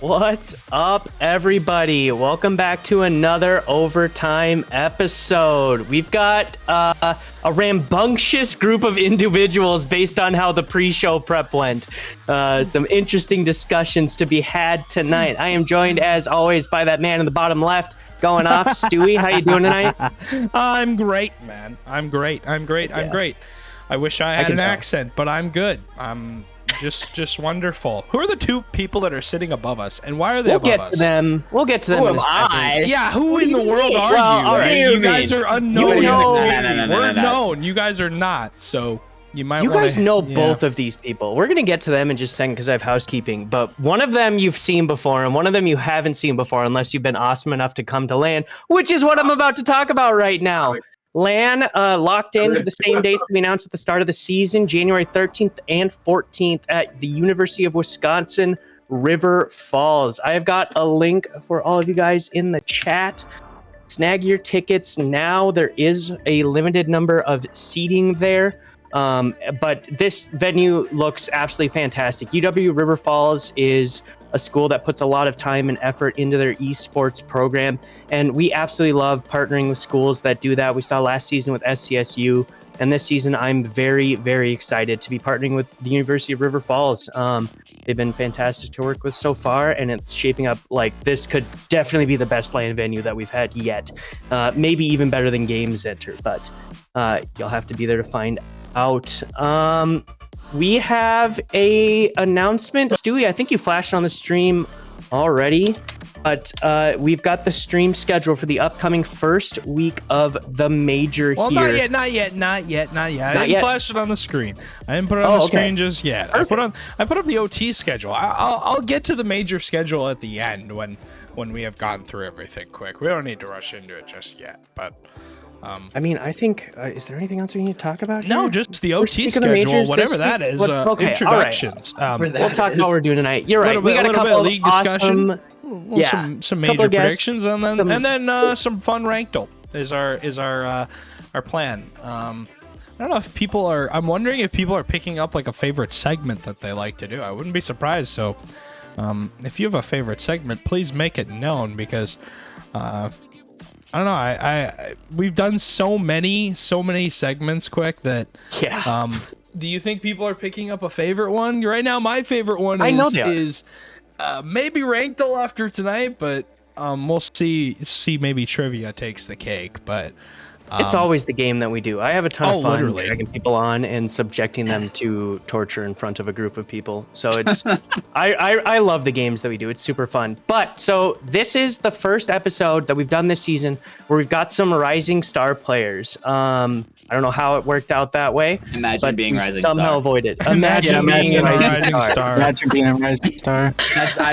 What's up, everybody? Welcome back to another overtime episode. We've got a rambunctious group of individuals based on how the pre-show prep went. Some interesting discussions to be had tonight. I am joined, as always, by that man in the bottom left, going off. Stewie, how you doing tonight? I'm great, man. I'm great. I'm great. I wish I had an accent, but I'm good. I'm just wonderful. Who are the two people that are sitting above us, and why are they above us? We'll get to them. Who am I? Yeah, who in the world are you? All right, You guys are unknown. We're No. known. You guys are not. So you might. You guys know both of these people. We're gonna get to them in just a second because I have housekeeping. But one of them you've seen before, and one of them you haven't seen before, unless you've been awesome enough to come to LAN, which is what I'm about to talk about right now. LAN locked in to the same dates to be announced at the start of the season, January 13th and 14th at the University of Wisconsin, River Falls. I have got a link for all of you guys in the chat. Snag your tickets now. There is a limited number of seating there, but this venue looks absolutely fantastic. UW River Falls is a school that puts a lot of time and effort into their esports program, and we absolutely love partnering with schools that do that. We saw last season with SCSU, and this season I'm very, very excited to be partnering with the University of River Falls. They've been fantastic to work with so far, and it's shaping up like this could definitely be the best LAN venue that we've had yet. Maybe even better than Game Center, but you'll have to be there to find out. We have a announcement. Stewie, I think you flashed on the stream already, but we've got the stream schedule for the upcoming first week of the major here. Not yet. I didn't flash it on the screen. I didn't put it on the screen just yet. I put up the OT schedule. I'll get to the major schedule at the end when we have gone through everything quick. We don't need to rush into it just yet, but. I mean, I think, is there anything else we need to talk about here? No, just the OT schedule, whatever that is. Introductions. All right. We'll talk about what we're doing tonight. You're right. We got a couple of league discussion. Some major predictions, and then some fun ranked is our plan. I don't know if people are. I'm wondering if people are picking up like a favorite segment that they like to do. I wouldn't be surprised. So, if you have a favorite segment, please make it known because. I don't know. We've done so many segments quick that. Yeah. Do you think people are picking up a favorite one right now? My favorite one is maybe Ranked after tonight, but we'll see. Maybe Trivia takes the cake, but. It's always the game that we do. I have a ton of fun dragging people on and subjecting them to torture in front of a group of people. So it's, I love the games that we do. It's super fun. But so this is the first episode that we've done this season where we've got some Rising Star players. I don't know how it worked out that way. Imagine being a Rising somehow Star. avoided. Imagine being a Rising Star. Imagine being a Rising Star.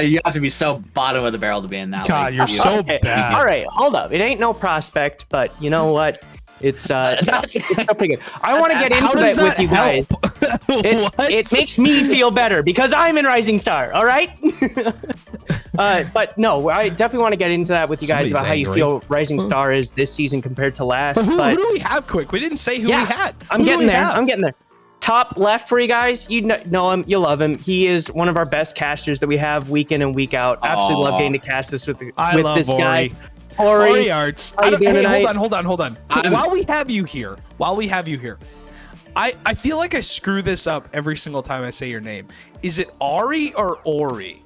You have to be so bottom of the barrel to be in that. God, you're so bad. All right, hold up. It ain't no prospect, but you know what? It's still pretty good. I want to get into it with you guys. It makes me feel better because I'm in Rising Star. All right. But no, I definitely want to get into that with you guys about how you feel Rising Star is this season compared to last. Who do we have? Quick, we didn't say who we had. I'm getting there. Top left for you guys. You know him. You love him. He is one of our best casters that we have week in and week out. Absolutely love getting to cast this with this guy. Ori Arts. Hey, hold on. While we have you here, I feel like I screw this up every single time I say your name. Is it Ari or Ori?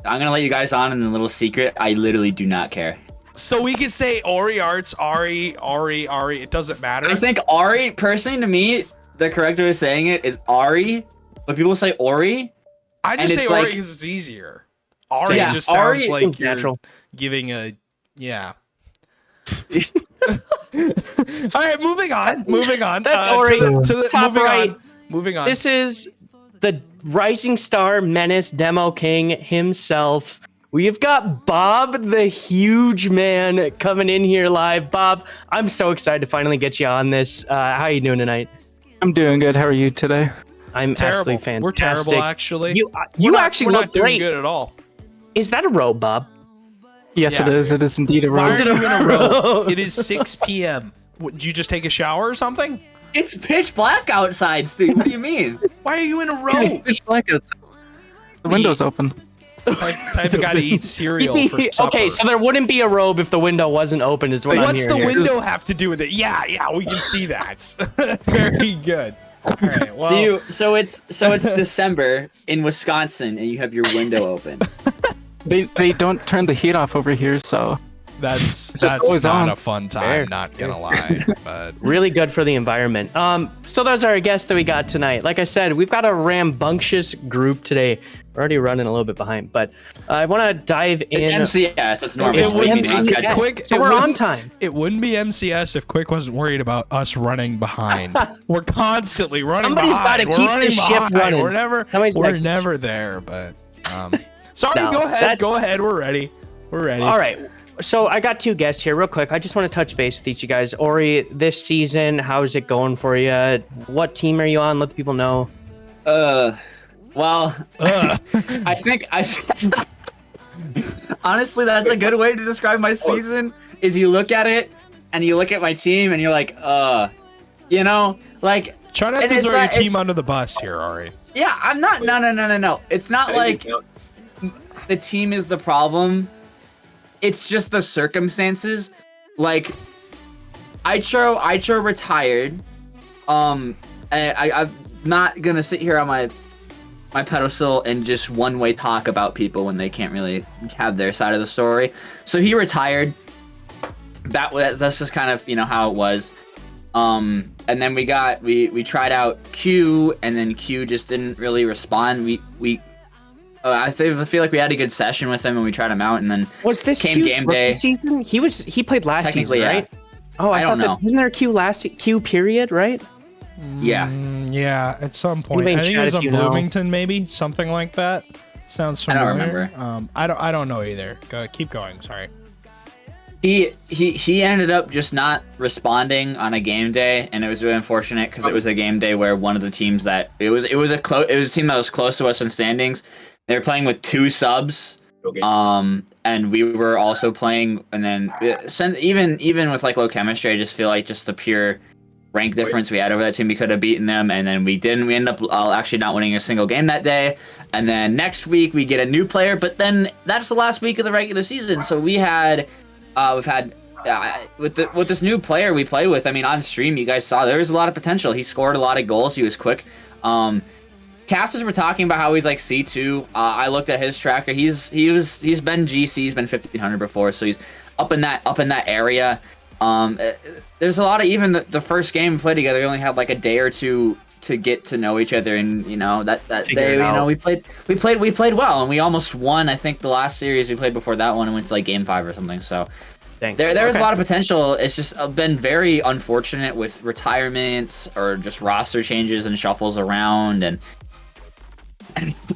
I'm gonna let you guys on in a little secret. I literally do not care. So we could say Ori Arts, Ari. It doesn't matter. I think Ari, personally, to me, the correct way of saying it is Ari, but people say Ori. I just say Ori because it's easier. Ari just sounds like you're natural. Giving a All right, moving on. That's Ori. To the Top right. Moving on. This is the Rising Star Menace Demo King himself. We've got Bob, the huge man, coming in here live. Bob, I'm so excited to finally get you on this. How are you doing tonight? I'm doing good. How are you today? I'm absolutely fantastic. We're terrible, actually. You actually look great. We're not doing good at all. Is that a robe, Bob? Yes, it is. It is indeed a robe. Why are you in a robe? It is 6 p.m. Did you just take a shower or something? It's pitch black outside, Steve. What do you mean? Why are you in a robe? Pitch black outside. The window's open. type of guy to eat cereal for supper. Okay, so there wouldn't be a robe if the window wasn't open, is what I'm What's the hearing here. window have to do with it? Yeah, we can see that. Very good. All right, well, So it's December in Wisconsin, and you have your window open. They don't turn the heat off over here, so that's always not on. a fun time. Fair. Not gonna lie, but Really good for the environment. So those are our guests that we got tonight. Like I said, we've got a rambunctious group today. We're already running a little bit behind, but I want to dive in. It's MCS. That's normal. It wouldn't be MCS. Quick. So it we're on wouldn't- time. It wouldn't be MCS if Quick wasn't worried about us running behind. We're constantly running Somebody's behind. gotta We're keep running this ship behind. running. We're never Somebody's we're gotta- never there, but sorry, No, go ahead. that's- Go ahead. We're ready. We're ready. All right. So I got two guests here, real quick. I just want to touch base with each of you guys. Ori, this season, how's it going for you? What team are you on? Let the people know. Well, I think honestly, that's a good way to describe my season. Is you look at it and you look at my team and you're like, you know, like. Try not And to it's throw your not- team it's- under the bus here, Ari. Yeah, I'm not. No. It's not like the team is the problem. It's just the circumstances. Like, Aicho retired. And I'm not gonna sit here on my pedestal and just one-way talk about people when they can't really have their side of the story. So he retired. That's just kind of how it was. And then we tried out Q, and then Q just didn't really respond. I feel like we had a good session with him, and we tried him out, and then Was this came Q's game rookie day. season? He played last season, Technically, yeah. right? Oh, I don't thought know. Wasn't there a Q period, right? Yeah. Yeah, at some point. may I think it chat was if on you know. Bloomington, maybe something like that. Sounds I don't familiar. remember. I don't know either. Keep going. Sorry. He ended up just not responding on a game day, and it was really unfortunate because it was a game day where one of the teams that it was a team that was close to us in standings. They were playing with 2 subs, and we were also playing. And then even with like low chemistry, I just feel like just the pure rank difference we had over that team, we could have beaten them, and then we didn't. We ended up actually not winning a single game that day. And then next week we get a new player, but then that's the last week of the regular season, so we've had with this new player we play with. I mean, on stream you guys saw there was a lot of potential. He scored a lot of goals. He was quick. Casters were talking about how he's like C2. I looked at his tracker. He's been GC. He's been 1500 before, so he's up in that area. There's a lot of even the first game we played together. We only had like a day or two to get to know each other, and that day we played well, and we almost won. I think the last series we played before that one went to like game 5 or something. So there was a lot of potential. It's just been very unfortunate with retirements or just roster changes and shuffles around. And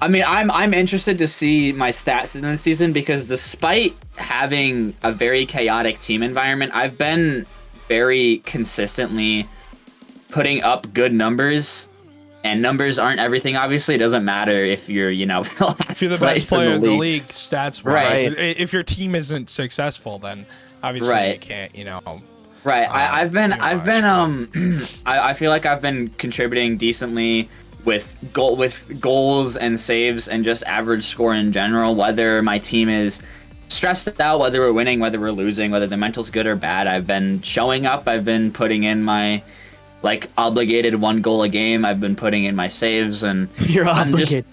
I mean, I'm interested to see my stats in this season, because despite having a very chaotic team environment, I've been very consistently putting up good numbers, and numbers aren't everything. Obviously, it doesn't matter if you're, If you're the best player in the league, stats wise. Right. If your team isn't successful, then obviously you can't, Right. I feel like I've been contributing decently with goals and saves and just average score in general. Whether my team is stressed out, whether we're winning, whether we're losing, whether the mental's good or bad, I've been showing up. I've been putting in my obligated 1 goal a game. I've been putting in my saves, and You're obligated.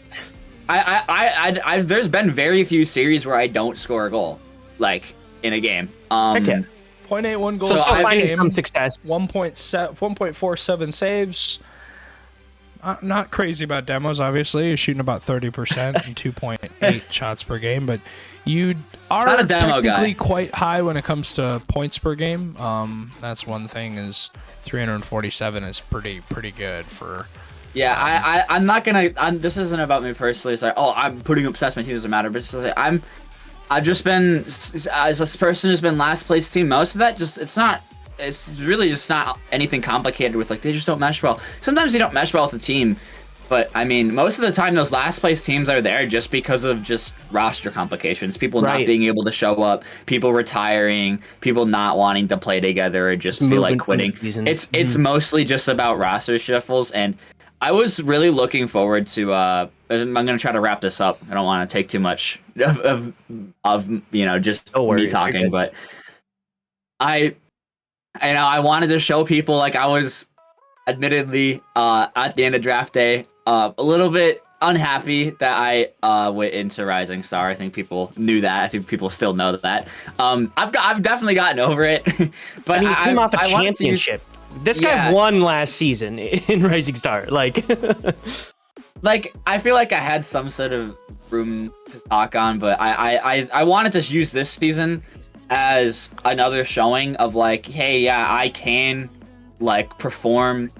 I there's been very few series where I don't score a goal, like in a game. Okay. 0.81 goals So per still finding game, some success. 1.47 saves. Not crazy about demos, obviously. You're shooting about 30% and 2.8 shots per game, but you are Not a demo technically guy. quite high when it comes to points per game. That's one thing. Is 347 is pretty good for. Yeah, I'm not gonna. This isn't about me personally. It's like, oh, I'm putting up stats. My team doesn't matter. But it's just like, I've just been, as a person who's been last place team most of that. It's really just not anything complicated with, like, they just don't mesh well. Sometimes they don't mesh well with the team, but I mean, most of the time those last place teams are there just because of just roster complications, people not being able to show up, people retiring, people not wanting to play together, or just feel like quitting. It's mostly just about roster shuffles, and I was really looking forward to I'm gonna try to wrap this up. I don't want to take too much of just Don't worry, me you're talking, good. but I wanted to show people like I was admittedly at the end of draft day a little bit unhappy that I went into Rising Star. I think people knew that. I think people still know that. I've definitely gotten over it. But I mean, you came off a I wanted to use- championship. This guy won last season in Rising Star. Like, like I feel like I had some sort of room to talk on, but I wanted to use this season as another showing of like, hey, yeah, I can like perform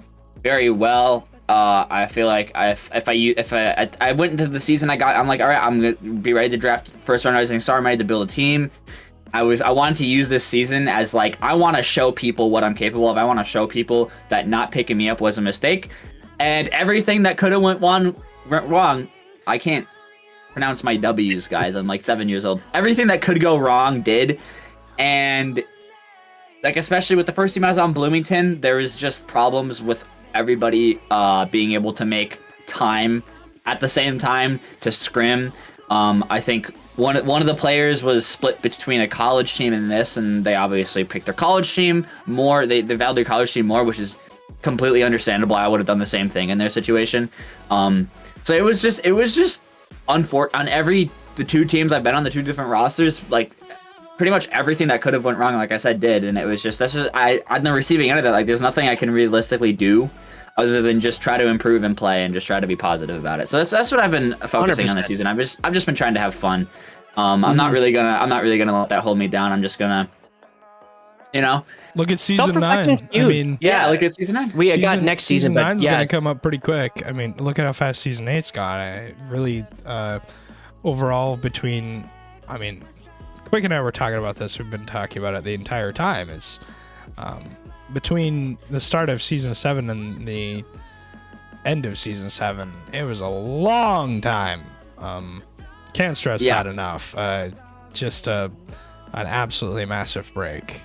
very well. I feel like if I went into the season I'm like, all right, I'm gonna be ready to draft first round Rising Star. I'm ready to build a team. I wanted to use this season as like, I want to show people what I'm capable of. I want to show people that not picking me up was a mistake, and everything that could have went wrong. I can't pronounce my W's, guys. I'm like 7 years old. Everything that could go wrong did, and like especially with the first team I was on, Bloomington, there was just problems with everybody being able to make time at the same time to scrim. I think one of the players was split between a college team and this, and they obviously picked their college team more. They valued their college team more, which is completely understandable. I would have done the same thing in their situation. So it was just unfortunate on the two teams I've been on, the two different rosters, like pretty much everything that could have went wrong, like I said, did, and it was just I'm the receiving end of that. Like there's nothing I can realistically do other than just try to improve and play and just try to be positive about it. So that's what I've been focusing 100%. on this season. I've just been trying to have fun. I'm not really gonna let that hold me down. I'm just gonna, Look at season 9. Self-reflection's I huge. mean, yeah, look at season 9. we got next season, but 9's yeah, gonna come up pretty quick. I mean, look at how fast season 8's got. I really overall between, I mean, Quick and I were talking about this. We've been talking about it the entire time. It's between the start of season 7 and the end of season 7. It was a long time. Can't stress that enough. Just an absolutely massive break.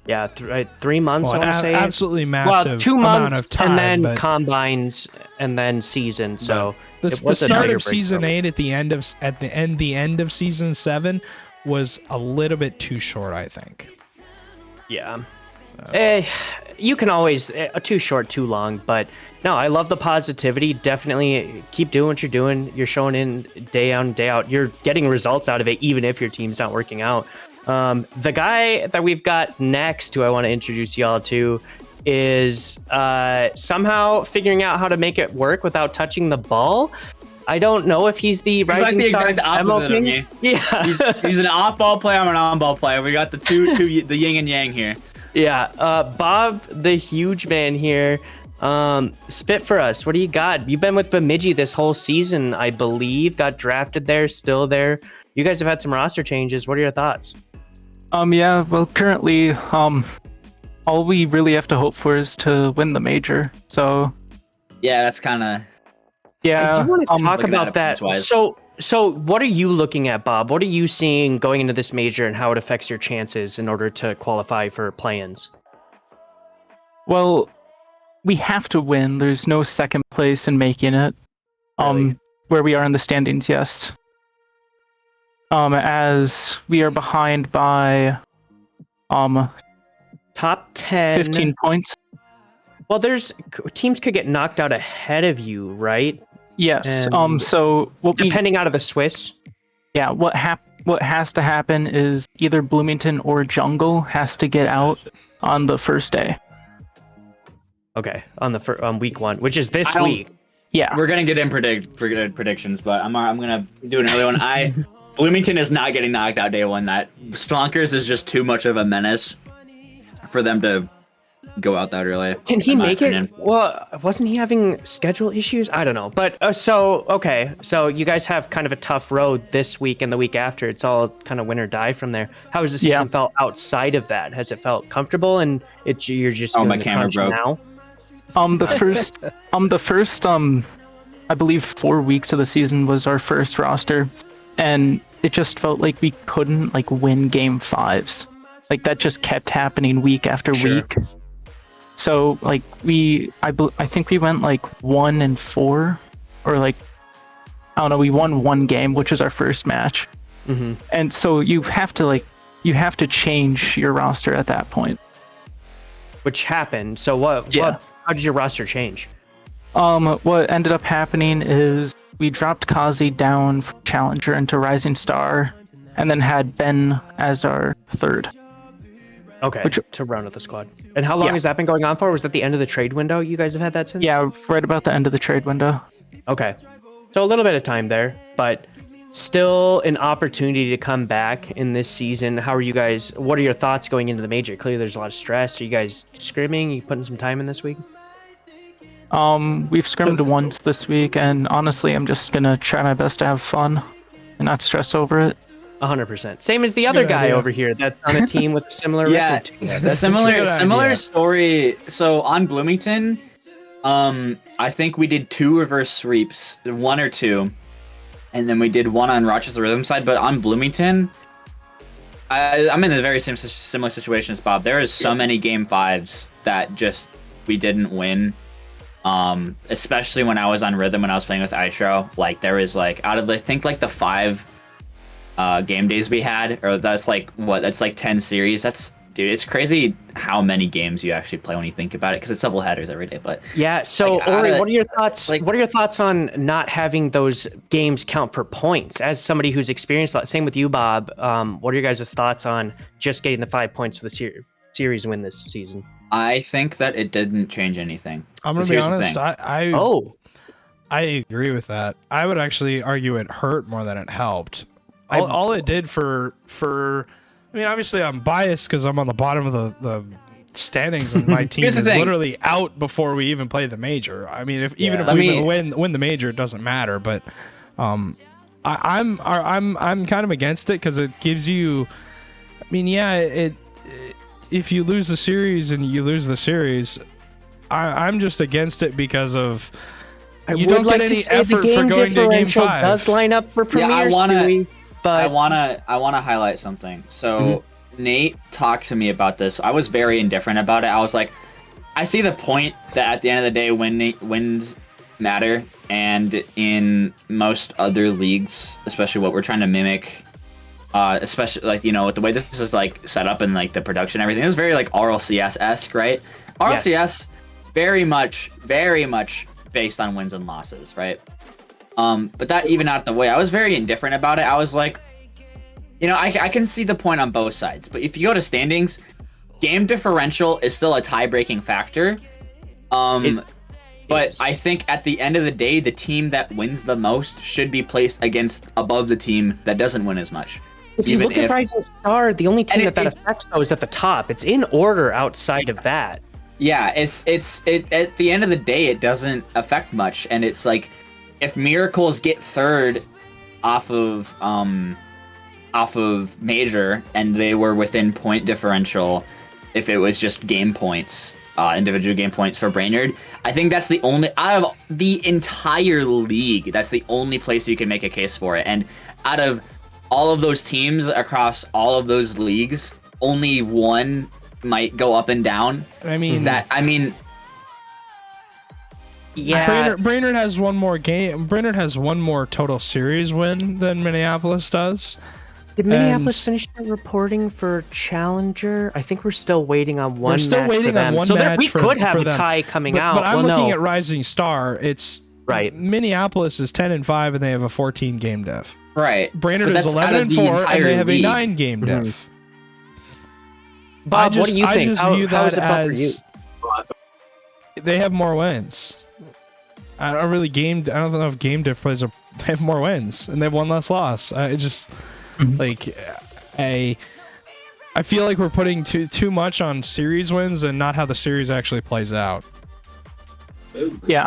yeah, 3 months. Well, I want to say absolutely massive. well, 2 amount months, of time, and then but combines, and then season. So the it was a start tighter of break season for me. 8 at the end of season 7 was a little bit too short, I think. Yeah. You can always too short, too long, but no, I love the positivity. Definitely keep doing what you're doing. You're showing in day on, day out. You're getting results out of it, even if your team's not working out. The guy that we've got next, who I want to introduce y'all to, is somehow figuring out how to make it work without touching the ball. I don't know if he's the Rising the Star exact demo opposite of king. me. Yeah, He's an off-ball player. I'm an on-ball player. We got the the yin and yang here. yeah. Bob, the huge man here, spit for us. What do you got? You've been with Bemidji this whole season, I believe. Got drafted there, still there. You guys have had some roster changes. What are your thoughts? Yeah, well, currently, all we really have to hope for is to win the major. So, Yeah, that's kind of. yeah. I do want to talk looking at about it that. points-wise. So what are you looking at, Bob? What are you seeing going into this major and how it affects your chances in order to qualify for play-ins? Well, we have to win. There's no second place in making it. Really? Where we are in the standings, yes. As we are behind by Top 10. 15 points. Well, teams could get knocked out ahead of you, right? Yes. And So depending out of the Swiss. what has to happen is either Bloomington or Jungle has to get out on the first day. Okay, on week 1, which is this I don't- week. Yeah. We're gonna get in predictions, but I'm gonna do an early one. Bloomington is not getting knocked out day 1. That Slonkers is just too much of a menace for them to go out that early. Can he in my make opinion. it? Well, wasn't he having schedule issues? I don't know. But okay, so you guys have kind of a tough road this week and the week after. It's all kind of win or die from there. How has the season felt outside of that? Has it felt comfortable and you're just Oh, feeling my the camera crunch broke. now? The first I believe 4 weeks of the season was our first roster, and it just felt like we couldn't win game 5s. Like that just kept happening week after week. So I think we went 1-4, or I don't know, we won one game, which was our first match. Mm-hmm. And so you have to change your roster at that point. Which happened. So how did your roster change? What ended up happening is we dropped Kazi down from Challenger into Rising Star, and then had Ben as our third. Okay, to round out the squad. And how long has that been going on for? Was that the end of the trade window? You guys have had that since? Yeah, right about the end of the trade window. Okay. So a little bit of time there, but still an opportunity to come back in this season. How are you guys? What are your thoughts going into the major? Clearly there's a lot of stress. Are you guys scrimming? You putting some time in this week? We've scrimmed once this week, and honestly, I'm just gonna try my best to have fun and not stress over it. 100%. Same as the other guy over here that's on a team with a similar record to you. That's similar story. So on Bloomington, I think we did 2 reverse sweeps, 1 or 2, and then we did 1 on Rochester Rhythm side. But on Bloomington, I'm in a very similar situation as Bob. There is so many game 5s that just we didn't win. Especially when I was on Rhythm, when I was playing with Aishro, like there was like out of I think like the 5 game days we had, or that's like 10 series. Dude, it's crazy how many games you actually play when you think about it, because it's double headers every day. But yeah, so like, Ori, what are your thoughts? What are your thoughts on not having those games count for points? As somebody who's experienced that, same with you, Bob. What are your guys' thoughts on just getting the 5 points for the series win this season? I think that it didn't change anything. I'm gonna be honest. I agree with that. I would actually argue it hurt more than it helped. All it did for I mean, obviously I'm biased because I'm on the bottom of the standings, and my team is literally out before we even play the major. I mean, if we win the major, it doesn't matter. But I'm kind of against it because it gives you. I mean, if you lose the series and you lose the series, I'm just against it because of you don't get any effort for going to game 5. Does line up for premiers, I wanna highlight something. So Nate talked to me about this. I was very indifferent about it. I was like, I see the point that at the end of the day, wins matter, and in most other leagues, especially what we're trying to mimic, especially like with the way this is like set up and like the production, everything is very like RLCS-esque, right? RLCS, very much based on wins and losses, right? But that even out the way, I was very indifferent about it. I was like, I can see the point on both sides. But if you go to standings, game differential is still a tie-breaking factor. But I think at the end of the day, the team that wins the most should be placed above the team that doesn't win as much. If you look at Rising Star, the only team that affects though is at the top. It's in order outside of that. Yeah, it's at the end of the day, it doesn't affect much, and it's like, if Miracles get third off of major and they were within point differential, if it was just game points, individual game points for Brainerd, I think that's the only, out of the entire league, that's the only place you can make a case for it. And out of all of those teams across all of those leagues, only one might go up and down. Yeah, Brainerd has one more game. Brainerd has one more total series win than Minneapolis does. Did Minneapolis finish their reporting for Challenger? I think we're still waiting on one. We're still match waiting for them. on one so match we for could have for a them. tie coming out. But I'm looking at Rising Star. It's right. Minneapolis is 10-5 and they have a 14 game diff. Right. Brainerd is 11-4 and they have a 9 game diff. Bob, what do you think? I just view that as they have more wins. I don't know if game diff plays. They have more wins and they have one less loss. I just I feel like we're putting too much on series wins and not how the series actually plays out. Yeah,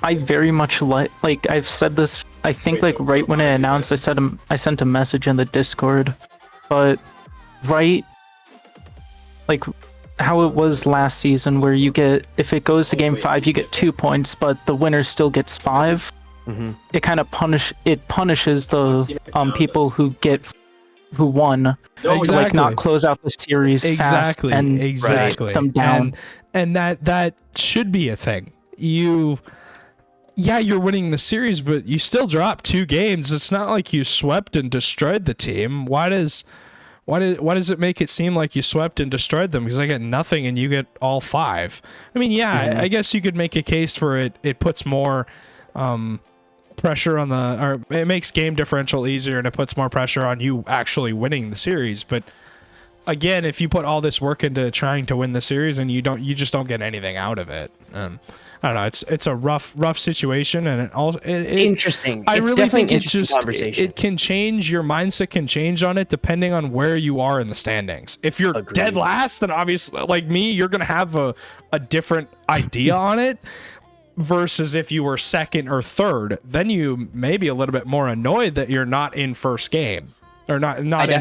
I very much like I've said this. I think like right when it announced, I sent a message in the Discord, but right like how it was last season, where you get, if it goes to game 5, you get 2 points, but the winner still gets 5. It kind of punishes the people who won to like not close out the series fast and exactly them down. And that should be a thing. yeah, you're winning the series, but you still dropped 2 games. It's not like you swept and destroyed the team. Why does it make it seem like you swept and destroyed them? Because I get nothing and you get all 5. I mean, yeah, I guess you could make a case for it. It puts more pressure on or it makes game differential easier and it puts more pressure on you actually winning the series. But again, if you put all this work into trying to win the series and you just don't get anything out of it. I don't know. It's a rough situation, and interesting. I it's really think conversation. It can change. Your mindset can change on it depending on where you are in the standings. If you're dead last, then obviously, like me, you're gonna have a different idea on it. Versus if you were second or third, then you may be a little bit more annoyed that you're not in first game or not in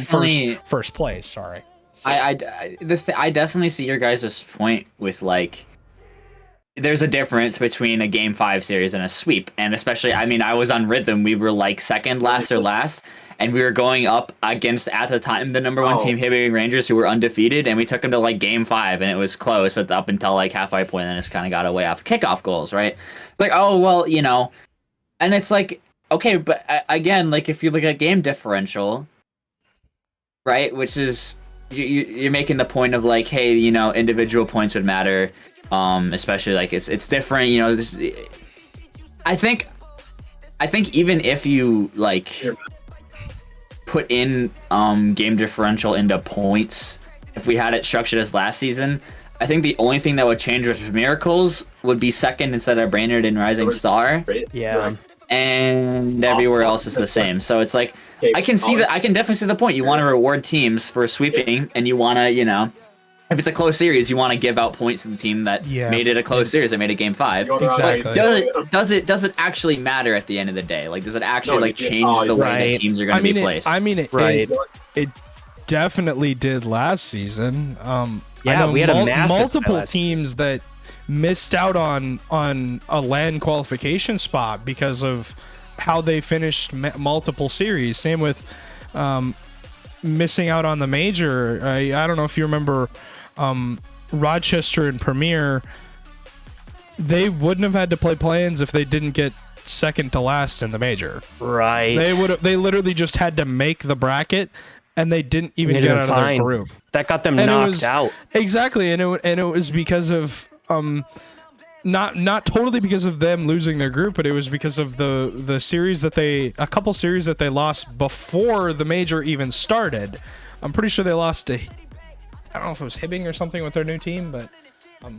first place. Sorry. I definitely see your guys' point with like. There's a difference between a game 5 series and a sweep, and especially, I mean, I was on Rhythm. We were like second last or last, and we were going up against at the time the number 1 team, Hibbing Rangers, who were undefeated, and we took them to like game 5, and it was close up until like halfway point, and it just kind of got away off kickoff goals, right? Like, oh well, you know, and it's like okay, but again, like if you look at game differential, right, which is you're making the point of like, hey, you know, individual points would matter. Especially like it's different, you know. I think even if you like put in game differential into points, if we had it structured as last season, I think the only thing that would change with Miracles would be second instead of Brainerd and Rising Star. Yeah, and everywhere else is the same. So it's like I can definitely see the point. You want to reward teams for sweeping, and you want to, you know. If it's a close series, you want to give out points to the team that made it a close series, that made it game 5. Exactly. But does it actually matter at the end of the day? Like, does it actually change the way that teams are going to be placed? It definitely did last season. Yeah, we had a massive multiple teams that missed out on a LAN qualification spot because of how they finished multiple series. Same with missing out on the major. I don't know if you remember. Rochester and Premier, they wouldn't have had to play play-ins if they didn't get second to last in the major. Right. They literally just had to make the bracket, and they didn't even get out of their group. That got them knocked out. Exactly, and it was because of not totally because of them losing their group, but it was because of the series that a couple series that they lost before the major even started. I'm pretty sure they lost to, I don't know if it was Hibbing or something with their new team, but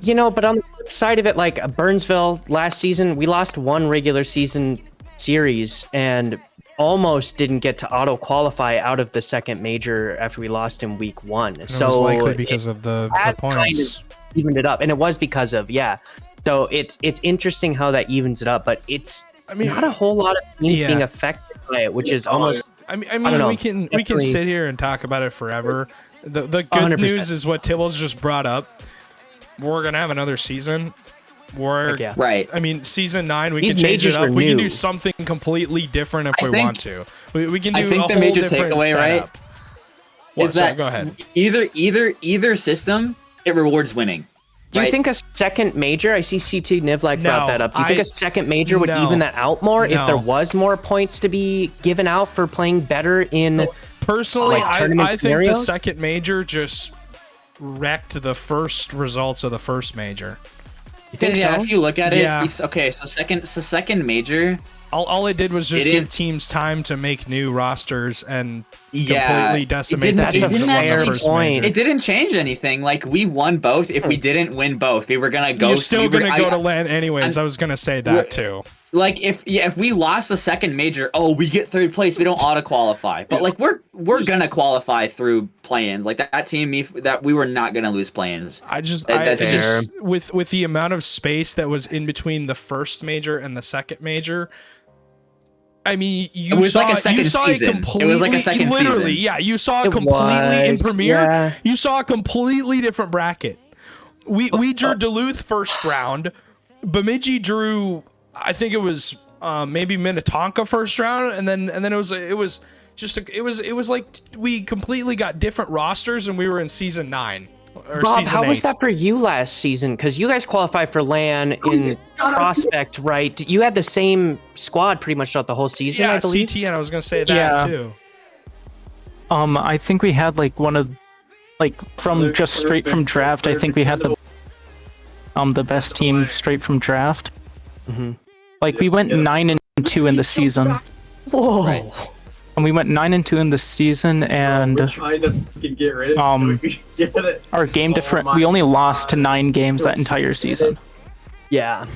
you know, but on the flip side of it, like Burnsville last season, we lost 1 regular season series and almost didn't get to auto qualify out of the second major after we lost in week 1. It was likely because of the points. Kind of evened it up, and it was because of So it's interesting how that evens it up, but it's not a whole lot of teams being affected by it, which is almost. I mean, we can sit here and talk about it forever. The good 100%. News is what Tibbles just brought up. We're gonna have another season. Right. I mean, season 9, we can change it up. We can do something completely different if we want to. We can do. I think the major takeaway, right, is that go ahead. Either system, it rewards winning. Do you think a second major? I see CT Nivlak brought that up. Do you think a second major would even that out more if there was more points to be given out for playing better in? Personally, I think scenarios? the second major just wrecked the first results of the first major. You think so? If you look at it, okay. So second major. All it did was just give teams time to make new rosters and completely decimate the teams. That's a fair point. It didn't change anything. Like, we won both. If we didn't win both, we were gonna go. You're still gonna go to LAN anyways. I was gonna say that too. Like, if we lost the second major, we get third place. We don't auto qualify. But like, we're gonna qualify through play-ins. Like that team, that we were not gonna lose play-ins. That's just with the amount of space that was in between the first major and the second major. I mean, you saw a second season. It was like a second season. Yeah, you saw it completely in Premier. Yeah. You saw a completely different bracket. We drew Duluth first round. Bemidji drew, I think it was maybe Minnetonka first round, and then it was like we completely got different rosters, and we were in season 9. or Bob, season how was 8. that for you last season? Because you guys qualified for LAN in Prospect, right? You had the same squad pretty much throughout the whole season, Yeah, I believe. CT, and I was gonna say that Yeah. too. I think we had like one of, like from just straight from draft. I think we had the best team straight from draft. Mm-hmm. Like we went 9-2 in the season, Whoa. Right. and we went 9-2 in the season, and our game different. We only lost to 9 games that entire season. Yeah.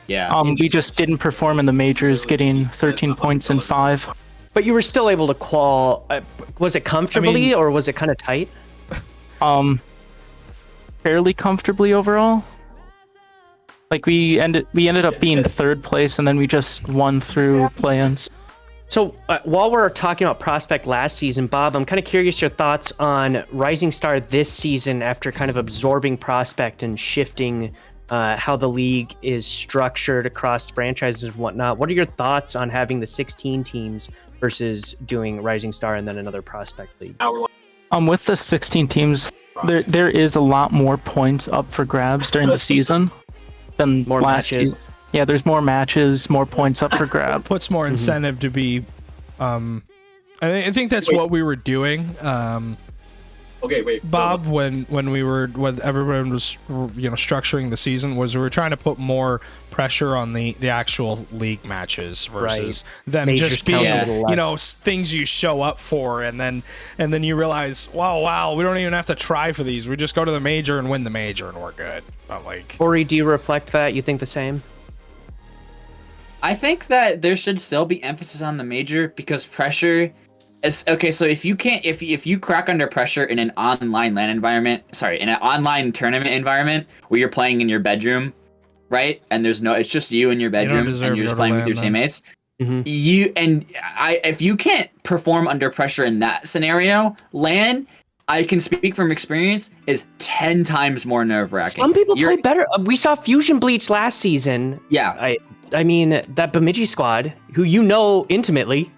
Yeah. We just didn't perform in the majors, getting 13 points in 5. But you were still able to qual. Was it comfortably or was it kind of tight? Fairly comfortably overall. Like we ended up being 3rd place, and then we just won through play-ins. So while we're talking about Prospect last season, Bob, I'm kind of curious your thoughts on Rising Star this season after kind of absorbing Prospect and shifting how the league is structured across franchises and whatnot. What are your thoughts on having the 16 teams versus doing Rising Star and then another Prospect league? With the 16 teams, there is a lot more points up for grabs during the season than More last matches. year. Yeah, there's more matches, more points up for grab. Puts more incentive to be. I think that's what we were doing. Okay, wait. Bob, when everyone was structuring the season, was we were trying to put more pressure on the actual league matches versus them Majors just being count a little less. things you show up for, and then you realize, wow, we don't even have to try for these. We just go to the major and win the major, and we're good. But like, Ori, do you reflect that? You think the same? I think that there should still be emphasis on the major because pressure is okay. So if you can't, if you crack under pressure in an online LAN environment, in an online tournament environment where you're playing in your bedroom, right? And it's just you in your bedroom and you're just playing with your teammates. Mhm. If you can't perform under pressure in that scenario, LAN, I can speak from experience, is 10 times more nerve-wracking. Some people play better. We saw Fusion Bleach last season. Yeah. I mean, that Bemidji squad, who you know intimately.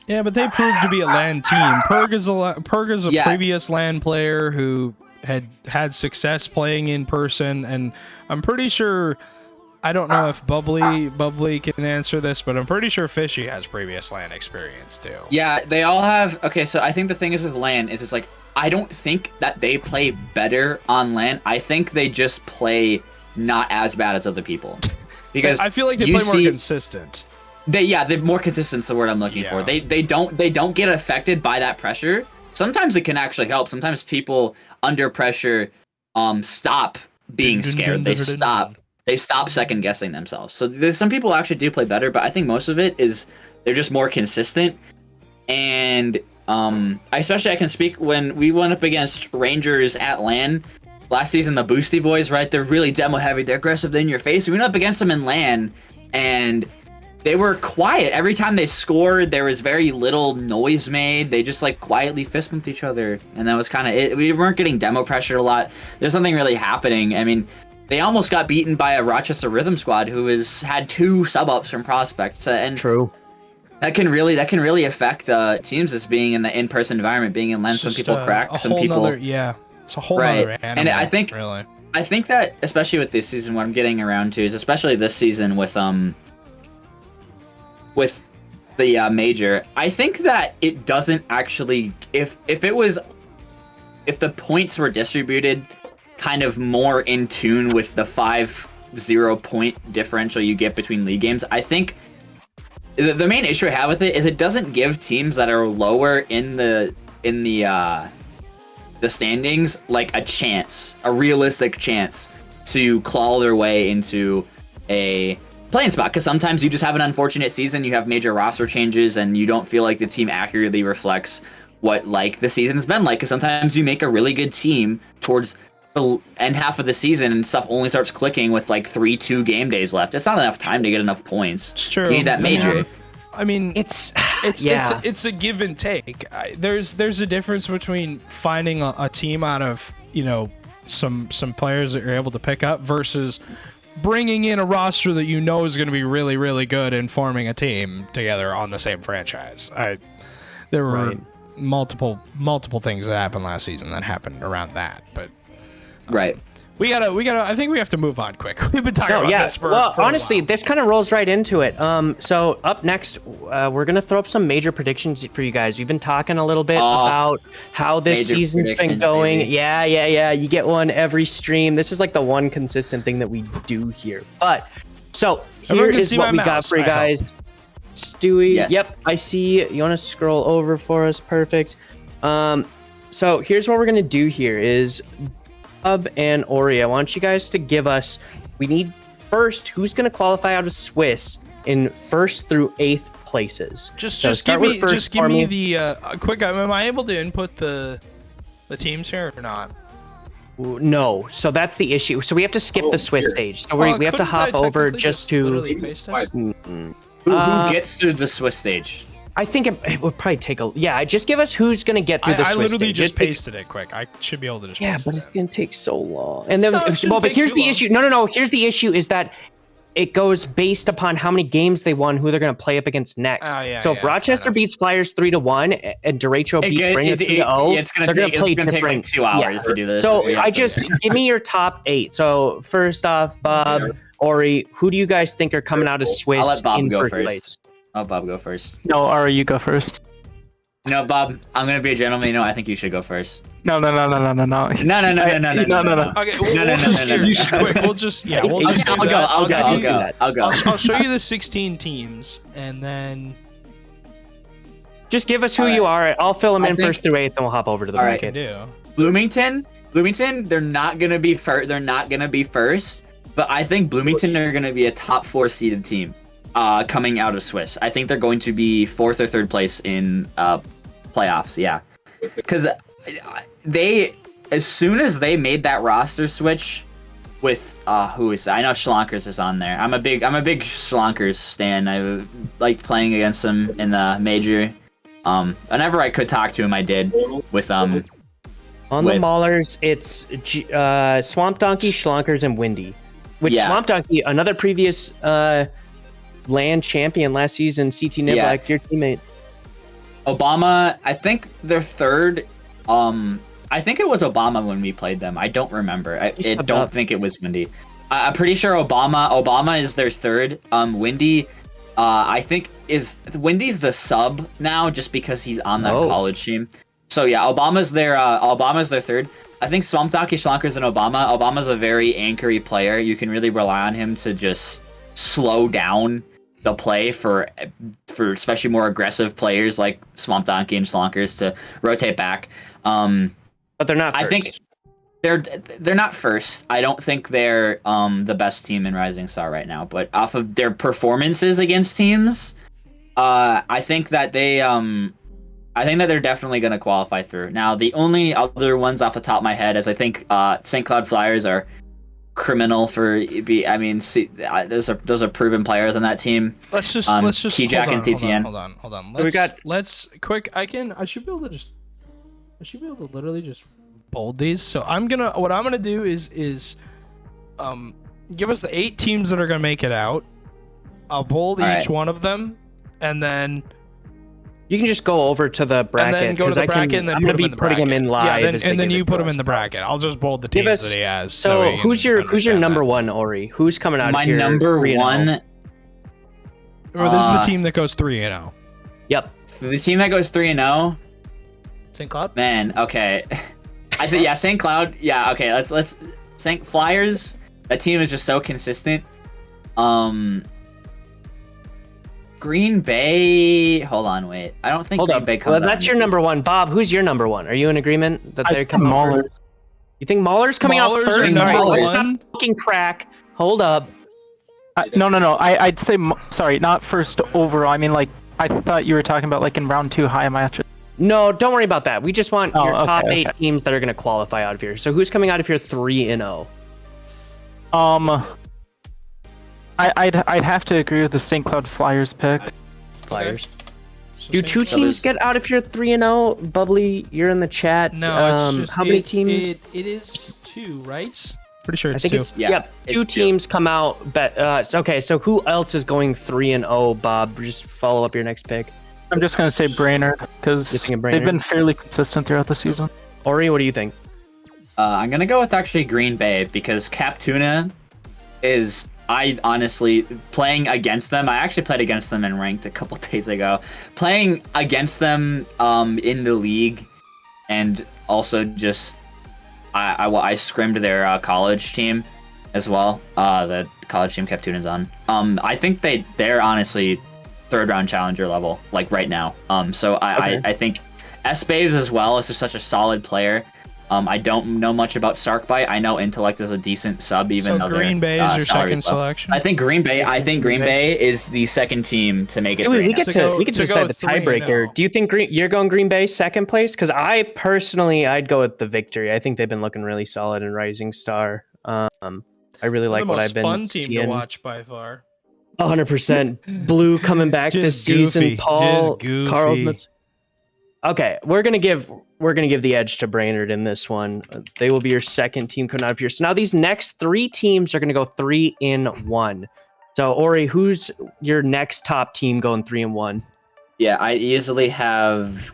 yeah, but they proved to be a LAN team. Perg is a Yeah. previous LAN player who had success playing in person, and I'm pretty sure. I don't know if Bubbly can answer this, but I'm pretty sure Fishy has previous LAN experience too. Yeah, they all have. Okay, so I think the thing is with LAN is it's like I don't think that they play better on LAN. I think they just play not as bad as other people. Because I feel like they play more consistent. They're more consistent. Is the word I'm looking for. They don't get affected by that pressure. Sometimes it can actually help. Sometimes people under pressure stop being scared. They stop second guessing themselves. So there's some people actually do play better, but I think most of it is they're just more consistent. And I can speak when we went up against Rangers at LAN last season, the Boosty Boys, right? They're really demo heavy. They're aggressive. They're in your face. We went up against them in LAN, and they were quiet. Every time they scored, there was very little noise made. They just like quietly fist bumped each other, and that was kind of it. We weren't getting demo pressured a lot. There's nothing really happening. I mean, they almost got beaten by a Rochester Rhythm squad who had 2 sub-ups from Prospect. And True. That can really affect teams as being in the in-person environment, being in LAN. Some people crack, some people. It's a whole other animal. And I think that especially with this season, what I'm getting around to is especially this season with the major. I think that it doesn't actually if the points were distributed kind of more in tune with the 5-0 point differential you get between league games. I think the main issue I have with it is it doesn't give teams that are lower in the standings like a realistic chance to claw their way into a playing spot, because sometimes you just have an unfortunate season, you have major roster changes, and you don't feel like the team accurately reflects what like the season's been like, because sometimes you make a really good team towards the end half of the season and stuff only starts clicking with like 3-2 game days left. It's not enough time to get enough points. It's true. You need that major. I mean, It's a give and take. There's a difference between finding a team out of some players that you're able to pick up versus bringing in a roster that you know is going to be really, really good and forming a team together on the same franchise. multiple things that happened last season that happened around that, but Right. we gotta. I think we have to move on quick. We've been talking about this for well, for a honestly, while. this kind of rolls right into it. So up next, we're gonna throw up some major predictions for you guys. We've been talking a little bit about how this major season's been predictions, going. baby. Yeah. You get one every stream. This is like the one consistent thing that we do here. But so Everyone here can is see what my we got mouse, for you I hope. guys. Stewie, Yes. yep, I see. You want to scroll over for us? Perfect. So here's what we're gonna do here is Bob and Ori, I want you guys to give us, we need first who's going to qualify out of Swiss in 1st through 8th places. Just start give with me first for me. the quick. Am I able to input the teams here or not? No, so that's the issue. So we have to skip the Swiss stage. So we have to Couldn't I hop over technically just to. literally paste it? Who Uh, gets to the Swiss stage? I think it would probably take a. Yeah, just give us who's going to get through the I Swiss literally stage. just It takes- pasted it quick. I should be able to just Yeah, paste but it it's in. going to take so long. And then, not- it shouldn't well, but take here's too the long. issue. No. Here's the issue is that it goes based upon how many games they won, who they're going to play up against next. Oh, yeah, so if fair Rochester enough. beats Flyers 3-1 and Derecho beats Springer 3-0, it's gonna they're going take, to play it's gonna take like different. 2 hours to do this. So Yeah. I just give me your top 8. So first off, Bob, Ori, who do you guys think are coming out of Swiss I'll let Bob in go first first. place? Oh, Bob, go first. No, Ari, you go first. No, Bob, I'm gonna be a gentleman. You know, I think you should go first. No. No. No. Okay, Okay, we'll just no. quick. We'll just we'll just do I'll go. that. I'll go. just do that. I'll go. I'll show you the 16 teams, and then Just give us who Alright. you are. I'll fill them I in think- 1st through 8th, and we'll hop over to the Alright. can bracket. do. Bloomington, they're not gonna be first. They're not gonna be first, but I think Bloomington are gonna be a top 4 seeded team, coming out of Swiss. I think they're going to be 4th or 3rd place in playoffs. Yeah, because they, as soon as they made that roster switch with who is, I know Schlonkers is on there. I'm a big Schlonkers stan. I like playing against him in the major. Whenever I could talk to him, I did with On the with- Maulers, it's Swamp Donkey, Schlonkers, and Windy. Which Yeah. Swamp Donkey, another previous land champion last season, CT Niblak, your teammate. Obama. I think they're 3rd. I think it was Obama when we played them. I don't remember. I subbed don't up. think it was Windy. I'm pretty sure Obama is their 3rd. Windy, I think Windy's the sub now just because he's on that Oh. college team. So yeah, Obama's their 3rd. I think Swamp Donkey, Schlonkers, and Obama's a very anchory player. You can really rely on him to just slow down the play for especially more aggressive players like Swamp Donkey and Schlonkers to rotate back. But they're not first. I think they're not first. I don't think they're the best team in Rising Star right now. But off of their performances against teams, I think that they're definitely going to qualify through. Now, the only other ones off the top of my head is I think St. Cloud Flyers are criminal for. Those are proven players on that team. Let's just T-Jack and CTN. Hold on. So we got- Let's quick. I should be able to literally just bold these. So what I'm gonna do is give us the 8 teams that are gonna make it out. I'll bold All each right. one of them, and then You can just go over to the bracket. and then go to 'cause the bracket, and then I'm put going to them be in the putting bracket. him in live. Yeah, as and they then give you it put to them in us. the bracket. I'll just bold the Give teams us- that he has. So we who's can your understand number that. one, Ori? Who's coming out My of here? number 3-0? one. Or this is the team that goes 3-0. Yep. The team that goes 3-0. St. Cloud. Man, okay. I think St. Cloud. Yeah, okay. Let's St. Flyers. That team is just so consistent. Green Bay. Hold on, wait. I don't think Hold Green up. Bay comes. Well, out that's in your the- number one. Bob, who's your number one? Are you in agreement that I they're think coming out Maulers. first? You think Mahler's coming out Maulers are first? number All right, let's one. not fucking crack. Hold up. No. I'd say sorry, not first overall. I mean, like I thought you were talking about like in round 2 high matches. No, don't worry about that. We just want Oh, your top okay, 8 teams that are going to qualify out of here. So who's coming out of here 3-0? I'd have to agree with the St. Cloud Flyers pick. Flyers. So Do St. 2 Cloud- teams get out of here 3-0? Bubbly, you're in the chat. No, it's just how many it's- teams? It is 2, right? Pretty sure I it's think 2. it's Yeah, yep. it's 2 two. teams come out. Okay, so who else is going 3-0? Bob, just follow up your next pick. I'm just gonna say Brainerd You're because thinking they've Brainerd? been fairly consistent throughout the season. Ori, what do you think? I'm gonna go with actually Green Bay because Captuna is. I honestly playing against them. I actually played against them in ranked a couple days ago. Playing against them in the league, and also just I scrimmed their college team as well. The college team Captuna's on. I think they're honestly third round challenger level like right now. So I think S-Baves as well is just such a solid player. I don't know much about Sarkbite. I know Intellect is a decent sub, even though Green Bay is your second selection. I think Green Bay is the second team to make it. We get to to decide go the 3-0. tiebreaker. Do you think you're going Green Bay second place? Because I personally, I'd go with the Victory. I think they've been looking really solid in Rising Star. I really like what I've been fun team seeing. to watch by far. 100%. Blue coming back this Just goofy. season. Paul Just goofy. Carlsmith. Okay, we're gonna give the edge to Brainerd in this one. They will be your second team coming out of here. So now these next three teams are gonna go 3-1. So Ori, who's your next top team going 3-1? Yeah, I easily have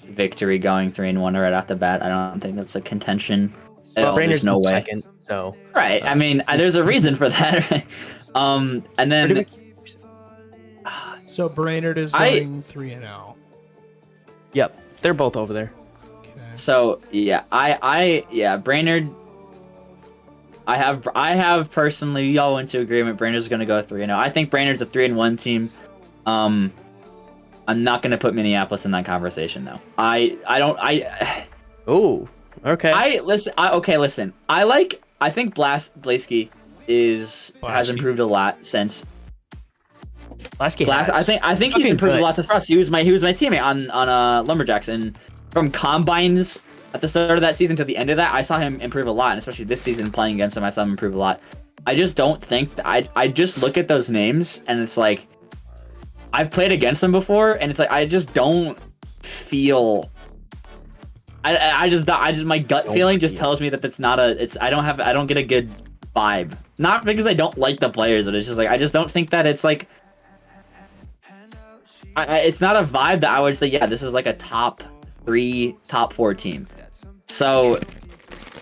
Victory going 3-1 right off the bat. I don't think that's a contention. Well, There's Brainerd's no in way. second. So Right. I mean, there's a reason for that. Right? And then So Brainerd is going 3-0. Yep, they're both over there. Okay. so yeah, Brainerd. I have personally y'all went to agreement. Brainerd's gonna go 3-0. I think Brainerd's a 3-1 team. I'm not gonna put Minneapolis in that conversation though. Oh, okay. Listen. I think Blaski has improved a lot since. Lasky I think he's improved a lot since Frost. He was my teammate on Lumberjacks, and from combines at the start of that season to the end of that, I saw him improve a lot, and especially this season playing against him, I saw him improve a lot. I just don't think I just look at those names and it's like I've played against them before, and it's like I just don't feel. I just my gut feeling just tells me that that's not I don't get a good vibe. Not because I don't like the players, but it's just like I just don't think that it's like. It's not a vibe that I would say, yeah, this is like a top 3, top 4 team. So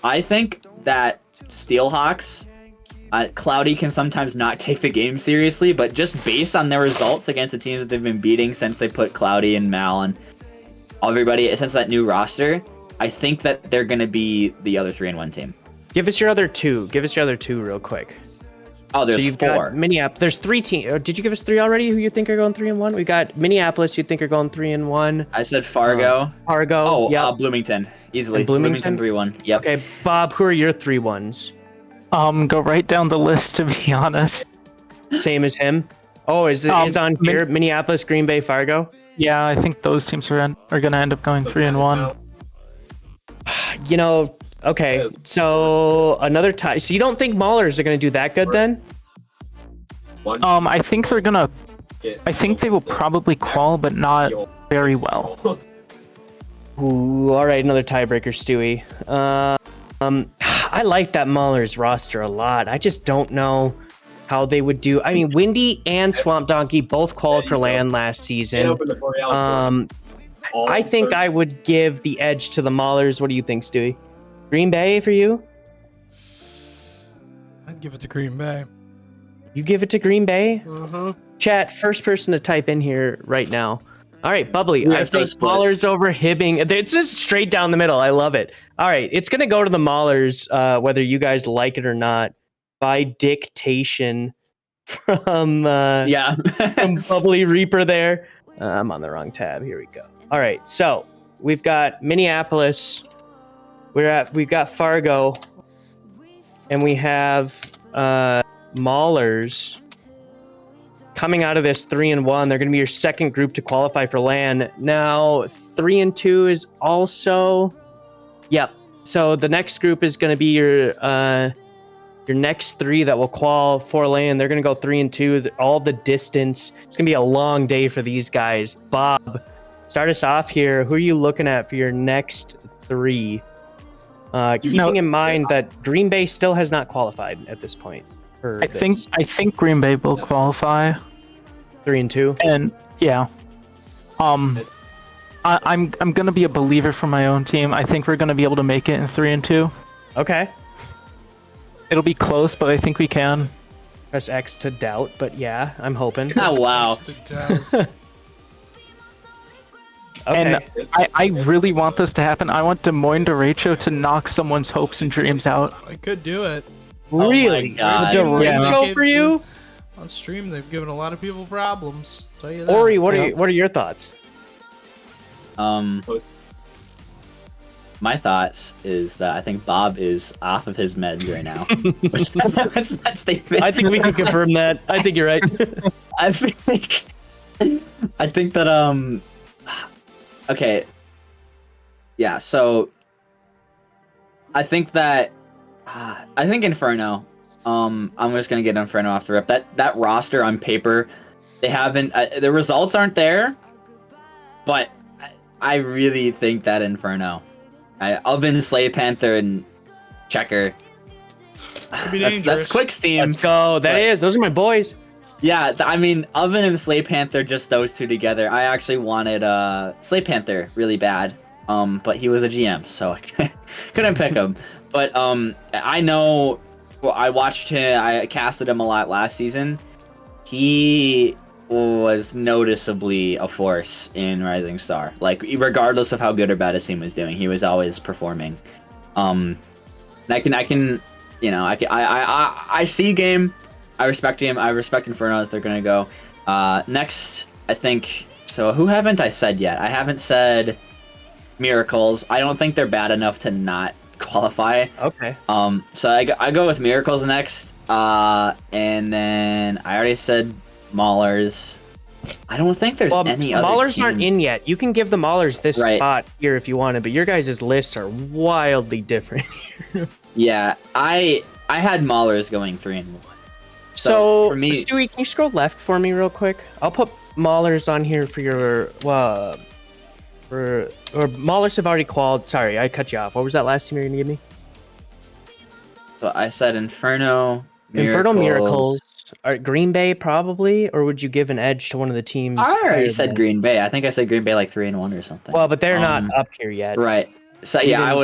I think that Steelhawks, Cloudy can sometimes not take the game seriously, but just based on their results against the teams that they've been beating since they put Cloudy and Mal and everybody, since that new roster, I think that they're going to be the other 3-1 team. Give us your other two. Give us your other two real quick. Oh, there's so you've 4. Got Minneapolis. There's 3 teams. Did you give us 3 already? Who you think are going 3-1? We got Minneapolis. You think are going 3-1? I said Fargo. Fargo. Oh, yeah. Bloomington. Easily. And Bloomington 3-1. Yep. Okay, Bob. Who are your 3-1s? Go right down the list, to be honest. Same as him. Oh, is on here? Minneapolis, Green Bay, Fargo. Yeah, I think those teams are gonna end up going 3-1. You know. Okay, so another tie. So you don't think Maulers are going to do that good then? I think they're gonna. I think they will probably qual, but not very well. Ooh, all right, another tiebreaker, Stewie. I like that Maulers roster a lot. I just don't know how they would do. I mean, Windy and Swamp Donkey both qualified for LAN last season. I think I would give the edge to the Maulers. What do you think, Stewie? Green Bay for you? I'd give it to Green Bay. You give it to Green Bay? Chat, first person to type in here right now. All right, Bubbly. I think Maulers over Hibbing. It's just straight down the middle. I love it. All right, it's going to go to the Maulers, whether you guys like it or not, by dictation from from Bubbly Reaper there. I'm on the wrong tab. Here we go. All right, so we've got Minneapolis. We've got Fargo, and we have Maulers coming out of this 3-1. They're going to be your second group to qualify for LAN. Now 3-2 is also, yep. So the next group is going to be your next 3 that will qual for LAN. They're going to go 3-2. All the distance. It's going to be a long day for these guys. Bob, start us off here. Who are you looking at for your next 3? Keeping in mind that Green Bay still has not qualified at this point. I think Green Bay will qualify. 3-2. And yeah. I'm gonna be a believer for my own team. I think we're gonna be able to make it in 3-2. Okay. It'll be close, but I think we can. Press X to doubt, but yeah, I'm hoping. Oh wow. Okay. And I really want this to happen. I want Des Moines derecho to knock someone's hopes and dreams out. I could do it. Really? God. Derecho for you? On stream, they've given a lot of people problems. I'll tell you that. Ori, what are your thoughts? My thoughts is that I think Bob is off of his meds right now. That statement. I think we can confirm that. I think you're right. I think that okay. Yeah, so I think that I think Inferno. I'm just gonna get Inferno off the rip. That roster on paper, they haven't. The results aren't there, but I really think that Inferno, Oven, Slave Panther, and Checker. That's quick steam. Let's go. Those are my boys. Yeah, I mean, Oven and Slave Panther, just those two together. I actually wanted Slave Panther really bad, but he was a GM, so I couldn't pick him. But I know. Well, I watched him. I casted him a lot last season. He was noticeably a force in Rising Star. Like, regardless of how good or bad his team was doing, he was always performing. I see game. I respect him. I respect Inferno as they're gonna go. Next, I think. So who haven't I said yet? I haven't said Miracles. I don't think they're bad enough to not qualify. Okay. So I go with Miracles next. And then I already said Maulers. I don't think there's any other Maulers team. aren't in yet. You can give the Maulers this spot here if you wanted, but your guys' lists are wildly different. Yeah, I had Maulers going 3-1. So for me, Stewie, can you scroll left for me real quick? I'll put Maulers on here for your or Maulers have already qualified. Sorry, I cut you off. What was that last team you were gonna give me? So I said Inferno, Miracles. Green Bay probably, or would you give an edge to one of the teams? I already said Green Bay. I think I said Green Bay like 3-1 or something. Well, but they're not up here yet. Right. So yeah, I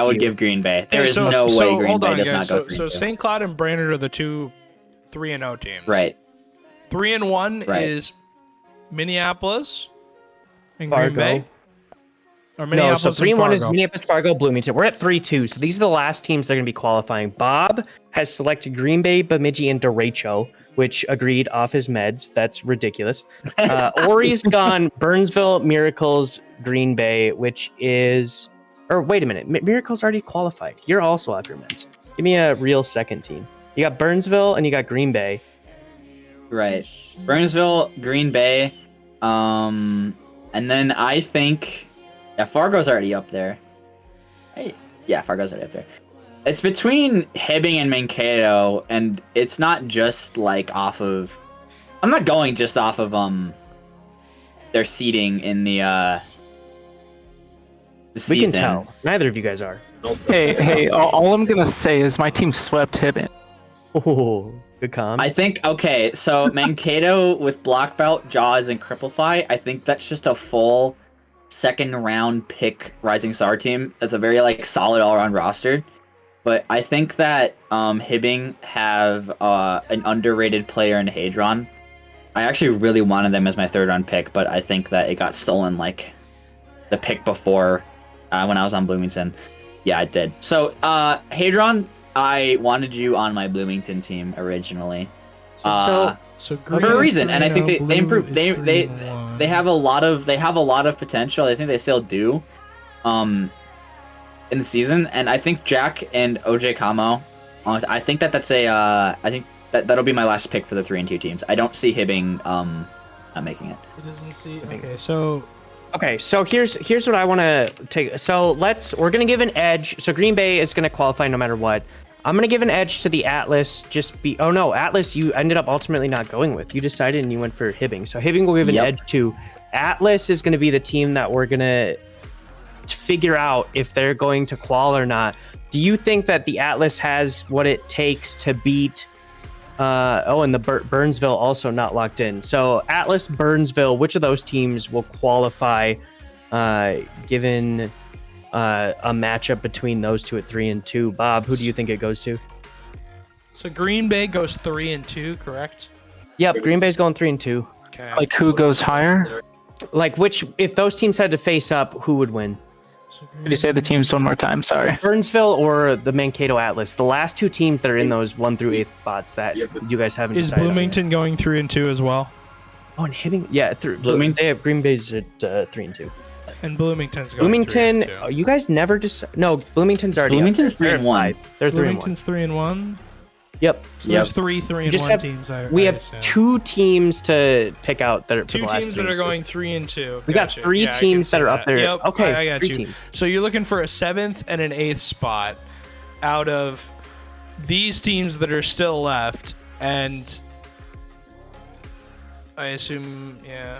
would give Green Bay. There is no way Green Bay does not go 3-2. So St. Cloud and Brainerd are the two 3-0 teams. Right. 3-1 is Minneapolis and Fargo. Green Bay. Or Minneapolis no, so 3-1 is Fargo. Minneapolis, Fargo, Bloomington. We're at 3-2, so these are the last teams that are going to be qualifying. Bob has selected Green Bay, Bemidji, and Derecho, which agreed off his meds. That's ridiculous. Ori's gone Burnsville, Miracles, Green Bay, which is... Or wait a minute, Miracles already qualified. You're also off your meds. Give me a real second team. You got Burnsville and you got Green Bay. Right. Burnsville, Green Bay, and then I think... Yeah, Fargo's already up there. Hey, yeah, Fargo's already up there. It's between Hibbing and Mankato, and it's not just like off of... I'm not going just off of their seating in the season. We can tell. Neither of you guys are. Hey, all I'm gonna say is my team swept Hibbing. Oh, good comms. I think, okay, so Mankato with Block Belt, Jaws, and Cripplefy, I think that's just a full second round pick Rising Star team. That's a very like solid all around roster. But I think that Hibbing have an underrated player in Hadron. I actually really wanted them as my third round pick, but I think that it got stolen like the pick before when I was on Bloomington. Yeah, it did. So Hadron, I wanted you on my Bloomington team originally. So for a reason, and I think they improved. They have a lot of potential. I think they still do, in the season. And I think Jack and OJ Kamo. I think that's a. I think that'll be my last pick for the 3-2 teams. I don't see Hibbing not making it. It doesn't see. Okay, so here's what I want to take. So we're gonna give an edge. So Green Bay is gonna qualify no matter what. I'm going to give an edge to the Atlas. Oh no, Atlas you ended up ultimately not going with. You decided and you went for Hibbing. So Hibbing will give an edge to. Atlas is going to be the team that we're going to figure out if they're going to qual or not. Do you think that the Atlas has what it takes to beat And the Burnsville also not locked in. So Atlas, Burnsville, which of those teams will qualify, given a matchup between those two at 3 and 2? Bob, who do you think it goes to? So Green Bay goes 3 and 2, correct? Yep, Green Bay's going 3 and 2. Okay. Like who goes higher? Like if those teams had to face up, who would win? Could you say the teams one more time? Sorry. Burnsville or the Mankato Atlas? The last two teams that are in those 1 through 8th spots that you guys haven't Is decided on Bloomington going 3 and 2 as well? yet. Oh, and Hibbing? Yeah, Bloomington. They have Green Bay's at 3 and 2. And Bloomington's going Bloomington, 3 and 2. you guys never no, Bloomington's already Bloomington's up there. 3 and 1. They're 3 and 1. Bloomington's 3 and 1. Yep. So there's 3 and just 1 have- teams. We I have assume. 2 teams to pick out that are for Two the last teams that three. are going 3 and 2. We got Gotcha. 3 Yeah, I can teams that see are up there. Yep, Okay, I got 3 you. teams. So you're looking for a 7th and an 8th spot out of these teams that are still left, and I assume, yeah.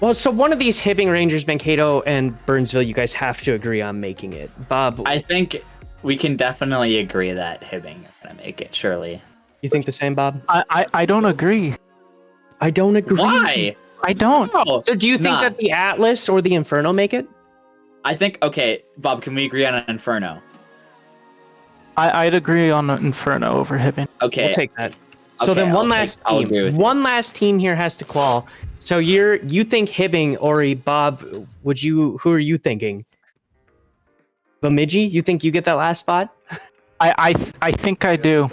Well, so one of these Hibbing, Rangers, Mankato, and Burnsville, you guys have to agree on making it. Bob, I think we can definitely agree that Hibbing are gonna make it. Surely. you think the same, Bob? I don't agree. I don't agree. Why? I don't. No. So do you think that the Atlas or the Inferno make it? I think. Okay, Bob. Can we agree on an Inferno? I'd agree on Inferno over Hibbing. Okay. We'll take that. So Okay, then I'll agree team. with you. One last team here has to qual. So you think Hibbing, Ori, Bob, who are you thinking? Bemidji? You think you get that last spot? I think I do.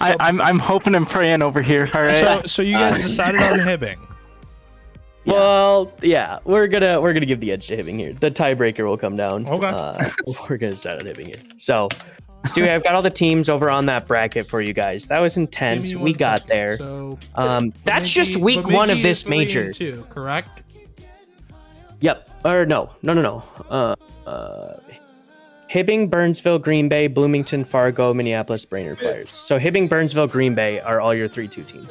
I'm hoping and praying over here. All right. So you guys decided on Hibbing. Yeah. Well, yeah, we're gonna give the edge to Hibbing here. The tiebreaker will come down. Okay. We're gonna decide on Hibbing here. So, Stu, I've got all the teams over on that bracket for you guys. That was intense. Give me We one got second. there. So, That's just week Bemidji 1 of is this 3 and major. 2, correct? Yep. Or no. Hibbing, Burnsville, Green Bay, Bloomington, Fargo, Minneapolis, Brainerd Flyers. So Hibbing, Burnsville, Green Bay are all your 3-2 teams.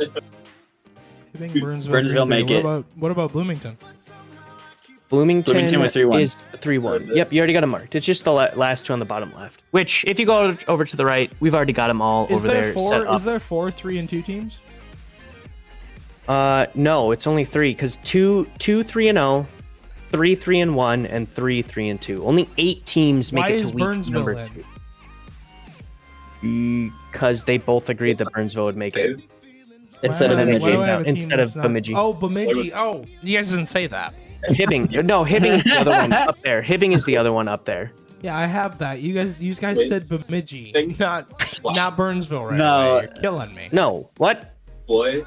Hibbing, Burnsville, Burnsville Green Bay. make it. What about Bloomington? Bloomington was 3-1. is 3-1. Yep, you already got them marked. It's just the last two on the bottom left. Which, if you go over to the right, we've already got them all over there set up. Is there 4 3 and 2 teams? No, it's only 3 because 2 3-0, 3 3-1, and 3 3-2. Only 8 teams make Why it to is week Burnsville number in? 2. Because they both agreed that Burnsville would make it. Instead of Why do I Bemidji. have a team Instead that's of not- Bemidji. Oh, Bemidji. Oh, you guys didn't say that. Hibbing. No, Hibbing is the other one up there. Hibbing is the other one up there. Yeah, I have that. You guys said Bemidji, not Burnsville, right? No. away. You're killing me. No, what? Boy.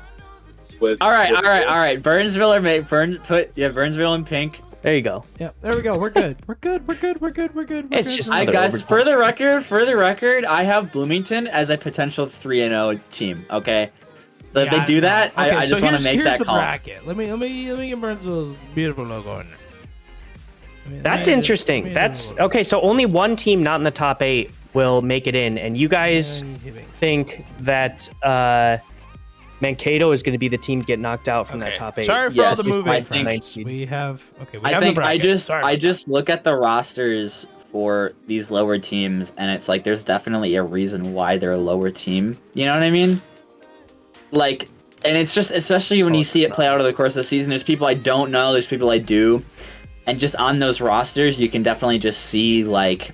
With All right. Burnsville or Burnsville in pink. There you go. Yeah, there we go. We're good. We're good. It's just- I Another guys, overtime. for the record, I have Bloomington as a potential 3-0 team. Okay, so if they do that, Okay, I just want to make here's that the call. bracket. Let me get Burnsville's beautiful logo in there. That's interesting. That's okay. So only one team not in the top 8 will make it in, and you guys think that Mankato is going to be the team to get knocked out from that top 8. Sorry for all Yes, the moving, I think- friends. We have we I have think the bracket. Sorry I about just look at the rosters for these lower teams, and it's like there's definitely a reason why they're a lower team. You know what I mean? Like, and it's just especially when you see it play out over the course of the season. There's people I don't know. There's people I do, and just on those rosters, you can definitely just see like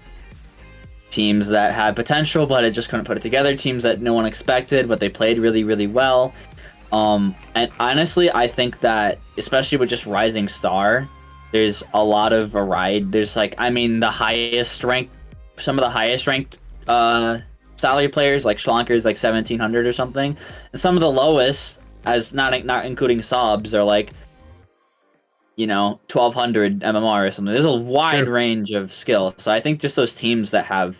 teams that had potential, but it just couldn't put it together. Teams that no one expected, but they played really, really well. And honestly, I think that especially with just Rising Star, there's a lot of variety. There's like, I mean, some of the highest ranked salary players like Schlanker is like 1,700 or something, and some of the lowest, as not including subs, are like 1,200 MMR or something. There's a wide range of skill. So I think just those teams that have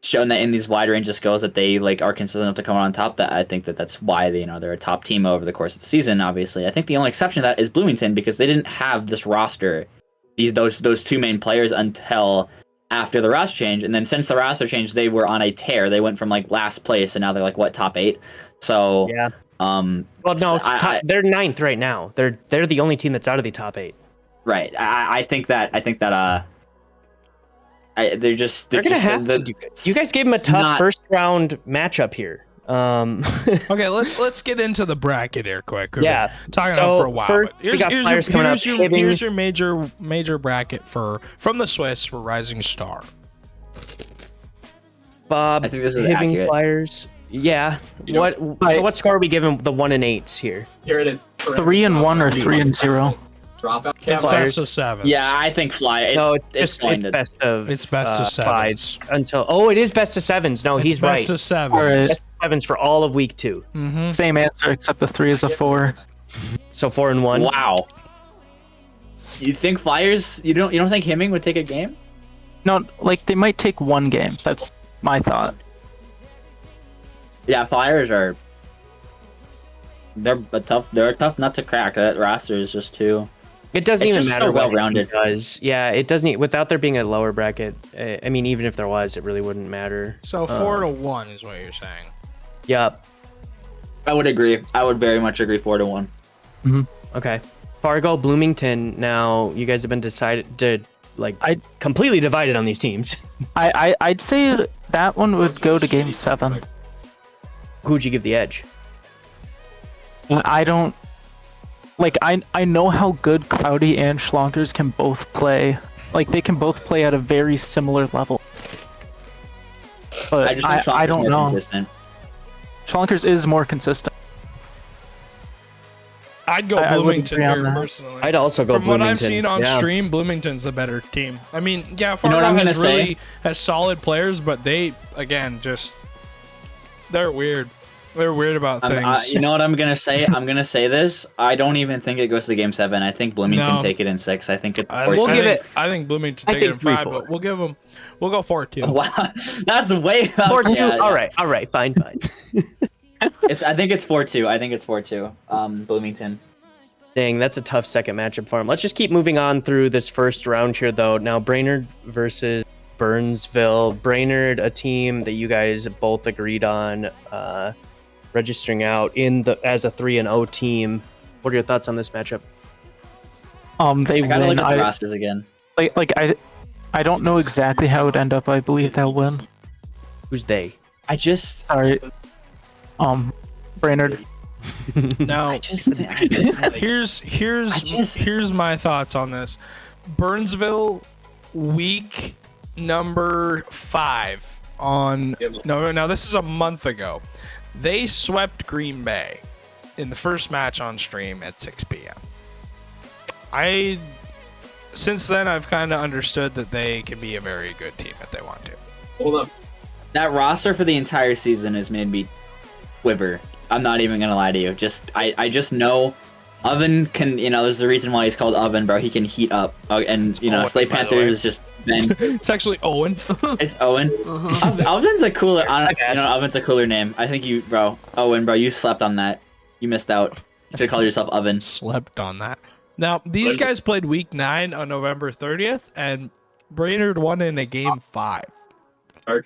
shown that in these wide range of skills that they like are consistent enough to come on top, that I think that's why they're a top team over the course of the season. Obviously, I think the only exception to that is Bloomington, because they didn't have this roster, those two main players until after the roster change, and then since the roster change, they were on a tear. They went from like last place, and now they're like top 8. So yeah. Well, no, they're 9th right now. They're the only team that's out of the top 8. Right. I think that they're They're gonna have to. You guys gave them a tough first round matchup here. Okay, let's get into the bracket here quick. We've Yeah. been talking So, about it for a while. first, But we got Flyers coming up, Hibbing. here's your major bracket from the Swiss for Rising Star. Bob, I think this is Hibbing accurate. Flyers. Yeah. You know, So what score are we giving the 1 and 8s here? Here it is. 3-1 or 3-0. Dropout It's cap. Flyers. best of seven. Yeah, I think No, it's it's blended. best of. It's best of fives sevens. until. Oh, it is best of sevens. No, It's he's best right. of sevens. Alright. Best of sevens for all of week 2. Mm-hmm. Same answer, except the 3 is a 4. So 4 and 1. Wow. You think Flyers? You don't think Hemming would take a game? No, like they might take one game. That's my thought. Yeah, Flyers are. They're a tough nut to crack. That roster is just too. It doesn't It's even just so matter what well-rounded. it does. Yeah, it doesn't. Without there being a lower bracket, I mean, even if there was, it really wouldn't matter. So 4-1 is what you're saying. Yep. I would agree. I would very much agree 4-1. Okay. Fargo, Bloomington. Now you guys have been decided to completely divided on these teams. I'd say that one would go to game 7. Who'd you give the edge? I don't like I know how good Cloudy and Schlonkers can both play. Like they can both play at a very similar level. But I just think Schlonkers I don't more know. consistent. Schlonkers is more consistent. I'd go I wouldn't Bloomington agree on here that. personally. I'd also go From what Bloomington. I've seen on Yeah. stream, Bloomington's the better team. I mean, yeah, know what Fargo I'm gonna has really say? has solid players, but they again they're weird. They're weird about things. You know what I'm gonna say? I'm gonna say this. I don't even think it goes to game 7. I think Bloomington No. take it in 6. I think it's. We'll give it- I think Bloomington I take it in think 5, 3-4. but we'll go 4-2. Wow, that's way. Or up. Yeah, All right, fine. I think it's 4-2. I think it's 4-2. Bloomington. Dang, that's a tough second matchup for him. Let's just keep moving on through this first round here, though. Now, Brainerd versus Burnsville. Brainerd, a team that you guys both agreed on registering out as a 3-0 team. What are your thoughts on this matchup? They I gotta win. look at the rosters again. I don't know exactly how it would end up. I believe they'll win. Who's they? Sorry. Brainerd. Now, here's my thoughts on this. Burnsville, week number 5 on. No, now this is a month ago. They swept Green Bay in the first match on stream at 6 p.m. Since then, I've kind of understood that they can be a very good team if they want to. Hold up. That roster for the entire season has made me quiver. I'm not even gonna lie to you. I just know Oven can. There's the reason why he's called Oven, bro. He can heat up. And Owen, Slate by the Panther way. is just Ben. It's actually Owen. It's Owen. Oven's a cooler. Oven's a cooler name. I think you, bro. Owen, bro. You slept on that. You missed out. You should call yourself Oven. Slept on that. Now, these guys played week 9 on November 30th, and Brainerd won in a game 5. Dark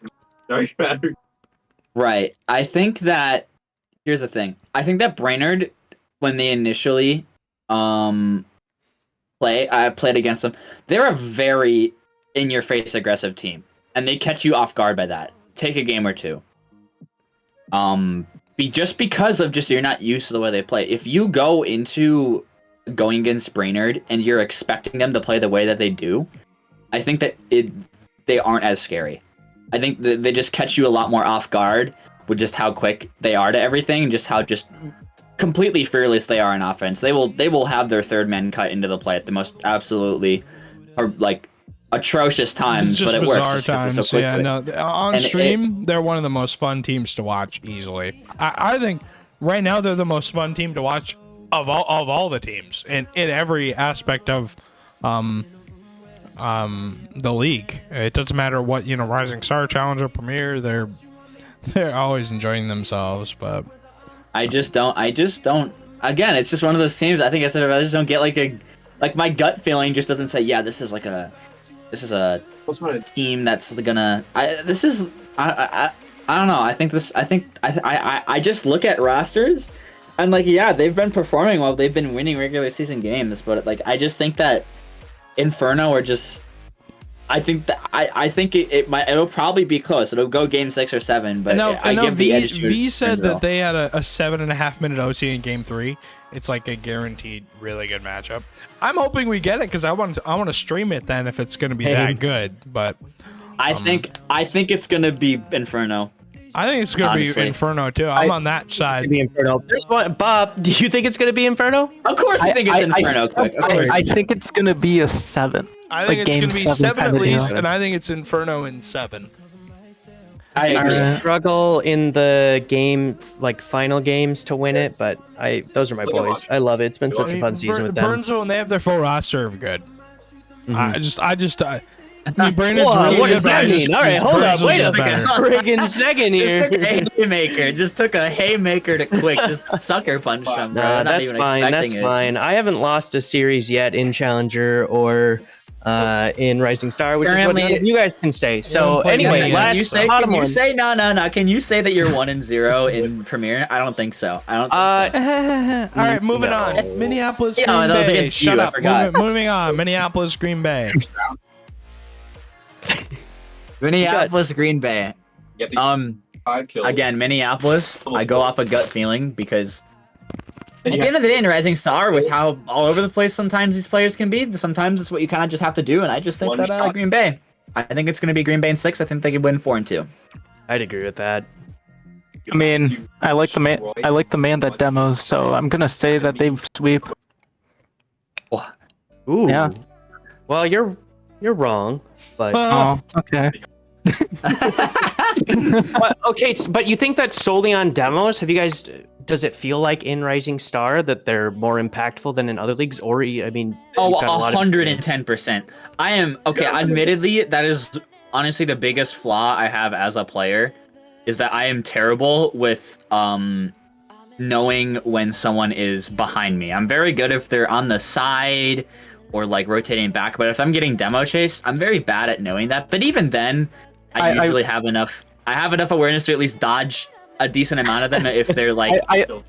matter. Right. I think that. Here's the thing. I think that Brainerd, when they initially I played against them, they're a very in-your-face aggressive team, and they catch you off guard by that. Take a game or two. Just because of you're not used to the way they play. If you go into going against Brainerd and you're expecting them to play the way that they do, I think that they aren't as scary. I think that they just catch you a lot more off guard with just how quick they are to everything and just how completely fearless they are in offense. They will have their third man cut into the play at the most absolutely atrocious times, Just but it bizarre works. times. It's so quick Yeah, to it. no. On And stream, they're one of the most fun teams to watch easily. I think right now they're the most fun team to watch of all the teams in every aspect of the league. It doesn't matter what, Rising Star, Challenger, Premier, they're always enjoying themselves, but I just don't. Again, it's just one of those teams. I think I said I just don't get my gut feeling just doesn't say, yeah, this is a team that's gonna. I don't know. I just look at rosters and yeah, they've been performing well. They've been winning regular season games, but I just think that Inferno are just. I think that I think it'll probably be close. It'll go game 6 or 7, but I give the edge to V said Burnsville. that they had a 7.5 minute OT in game 3. It's like a guaranteed really good matchup. I'm hoping we get it because I want to stream it then if it's going to be that good. But I think it's gonna be Inferno. I think it's going to be Honestly. Inferno too. I'm on that side. Be Inferno. There's one. Bob, do you think it's going to be Inferno? Of course, I think it's Inferno. Quick, of course. I think it's gonna be a 7. I think like it's game going to be 7 7 at kinda deal. least, and I think it's Inferno in 7. I agree. Alright. Struggle in the game, like final games, to win it, but those are my boys. I love it. It's been such a fun season with them. Burnsville, and they have their full roster of good. Mhm. I mean, Brandon's Whoa, really what good, does but that mean? All right, hold up. Wait a better. friggin' second here. Just took a haymaker. Just took a haymaker to quick. Just sucker punched him, bro. Nah, Not that's even fine. That's expecting it. fine. I haven't lost a series yet in Challenger or in Rising Star, which is what Apparently- none of you guys can say. So played anyway, any. last bottom Can you one. say no? Can you say that you're 1-0 in Premier? I don't think so. I don't. Think so. All right, moving No. on. Minneapolis, Yeah, Green that was Bay. against Shut you, I up. forgot. Moving on. Minneapolis, Green Bay. Minneapolis, Green Bay. You have to 5 kills. Again, Minneapolis. I go off a gut feeling because And at you the end of the day, in Rising Star, with how all over the place sometimes these players can be, sometimes it's what you kind of just have to do. And I just think One that shot. Green Bay. I think it's going to be Green Bay in 6. I think they could win 4-2. I'd agree with that. I mean, I like the man that demos, so I'm gonna say that they sweep. Ooh. Yeah. Well, you're wrong, but Oh, okay. but you think that's solely on demos? Have you guys? Does it feel like in Rising Star that they're more impactful than in other leagues? Or I mean, Oh, you've got a lot of 110%. I am okay. Admittedly, that is honestly the biggest flaw I have as a player, is that I am terrible with knowing when someone is behind me. I'm very good if they're on the side or like rotating back, but if I'm getting demo chased, I'm very bad at knowing that. But even then, I usually have enough. I have enough awareness to at least dodge a decent amount of them if they're like.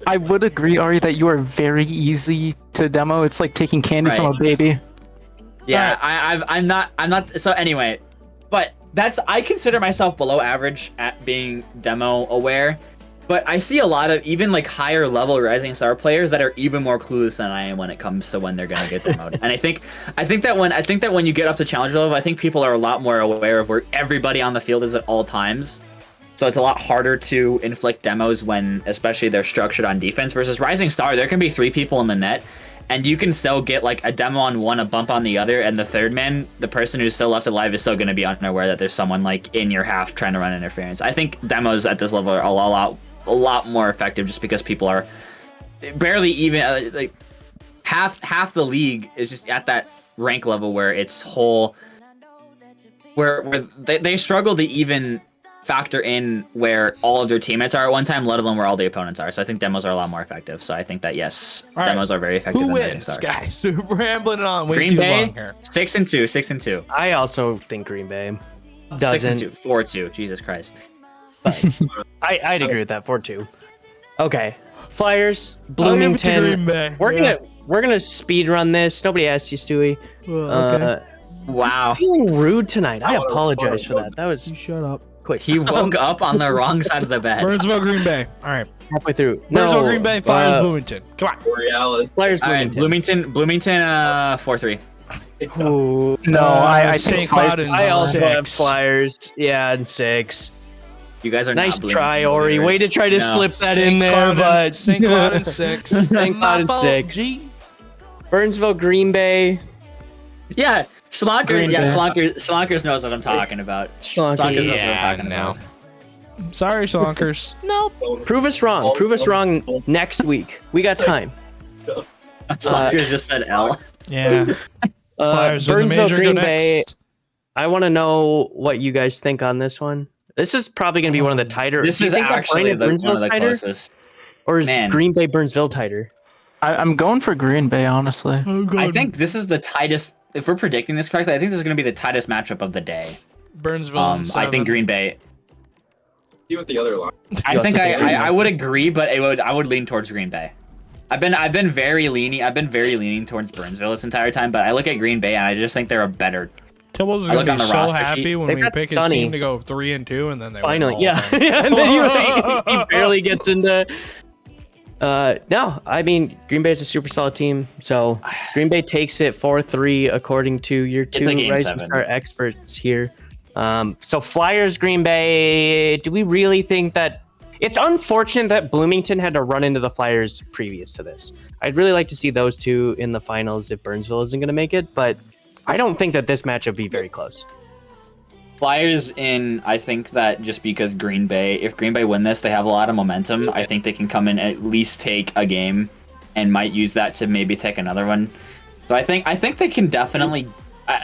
I would agree, Ari, that you are very easy to demo. It's like taking candy from a Right. baby. Yeah, I'm not. So anyway, but I consider myself below average at being demo aware. But I see a lot of even like higher level Rising Star players that are even more clueless than I am when it comes to when they're gonna get demoted. And I think that when you get up to challenger level, I think people are a lot more aware of where everybody on the field is at all times. So it's a lot harder to inflict demos when, especially, they're structured on defense. Versus Rising Star, there can be 3 people in the net, and you can still get like a demo on one, a bump on the other, and the third man, the person who's still left alive, is still going to be unaware that there's someone like in your half trying to run interference. I think demos at this level are a lot more effective, just because people are barely even like half the league is just at that rank level where it's where they struggle to even factor in where all of their teammates are at one time, let alone where all the opponents are. So I think demos are a lot more effective. So I think that yes, All right. demos are very effective. Who in Rising wins, Star. guys? We're rambling on way Green too Bay, long here. 6-2, 6-2. I also think Green Bay doesn't. 6-2, 4-2. Jesus Christ. I'd agree with that. 4-2. Okay. Flyers, I'll give it to Green Bloomington. Bay. We're gonna speed run this. Nobody asked you, Stewie. Okay. Wow. Feeling rude tonight. I I wanna- apologize for that. That was You shut up. quick. He woke up on the wrong side of the bed. Burnsville, Green Bay. All right. halfway through. Burnsville, Green Bay. Flyers, Bloomington. Come on. Borealis. Flyers, All right, Bloomington. Bloomington, 4-3. Ooh, No, I St. think Cloud and I also have 6. Flyers. Yeah, and 6. You guys are Nice not try, Bloomington Ori. Way to believers. try to No. slip that St. in there, Cloud but St. Cloud and 6. St. Cloud and My fault, 6. G. Burnsville, Green Bay. Yeah, Schlonkers. Green Yeah, Bay. Schlonkers knows what I'm talking about. Schlonkers. Schlonkers knows what I'm talking no. about. Sorry, Shonkers. Nope. Prove us wrong. Prove us wrong next week. We got time. Schlonkers just said L. Yeah. Flyers are the Burnsville, major. Go Green Bay. next. I want to know what you guys think on this one. This is probably going to be one of the tighter. This Do you is think that actually Brandon one of Burnsville's the tighter, closest. or is Man. Green Bay Burnsville tighter? I'm going for Green Bay, honestly. I think this is the tightest. If we're predicting this correctly, I think this is going to be the tightest matchup of the day. Burnsville. I think Green Bay. See what the other line. I think I would agree, but I would lean towards Green Bay. I've been very leaning towards Burnsville this entire time, but I look at Green Bay and I just think they're a better Tibbles is I gonna look be on the so roster happy sheet. when Like, we that's pick his funny. team to go 3-2, and then they win Finally, the whole yeah. thing. Yeah, and then he barely gets into. No, I mean Green Bay is a super solid team, so Green Bay takes it 4-3 according to your two a game Rising 7. Star experts here. So Flyers, Green Bay. Do we really think that? It's unfortunate that Bloomington had to run into the Flyers previous to this. I'd really like to see those two in the finals if Burnsville isn't going to make it, but I don't think that this matchup will be very close. Flyers I think that just because Green Bay, if Green Bay win this, they have a lot of momentum. I think they can come in at least take a game and might use that to maybe take another one. So I think they can definitely,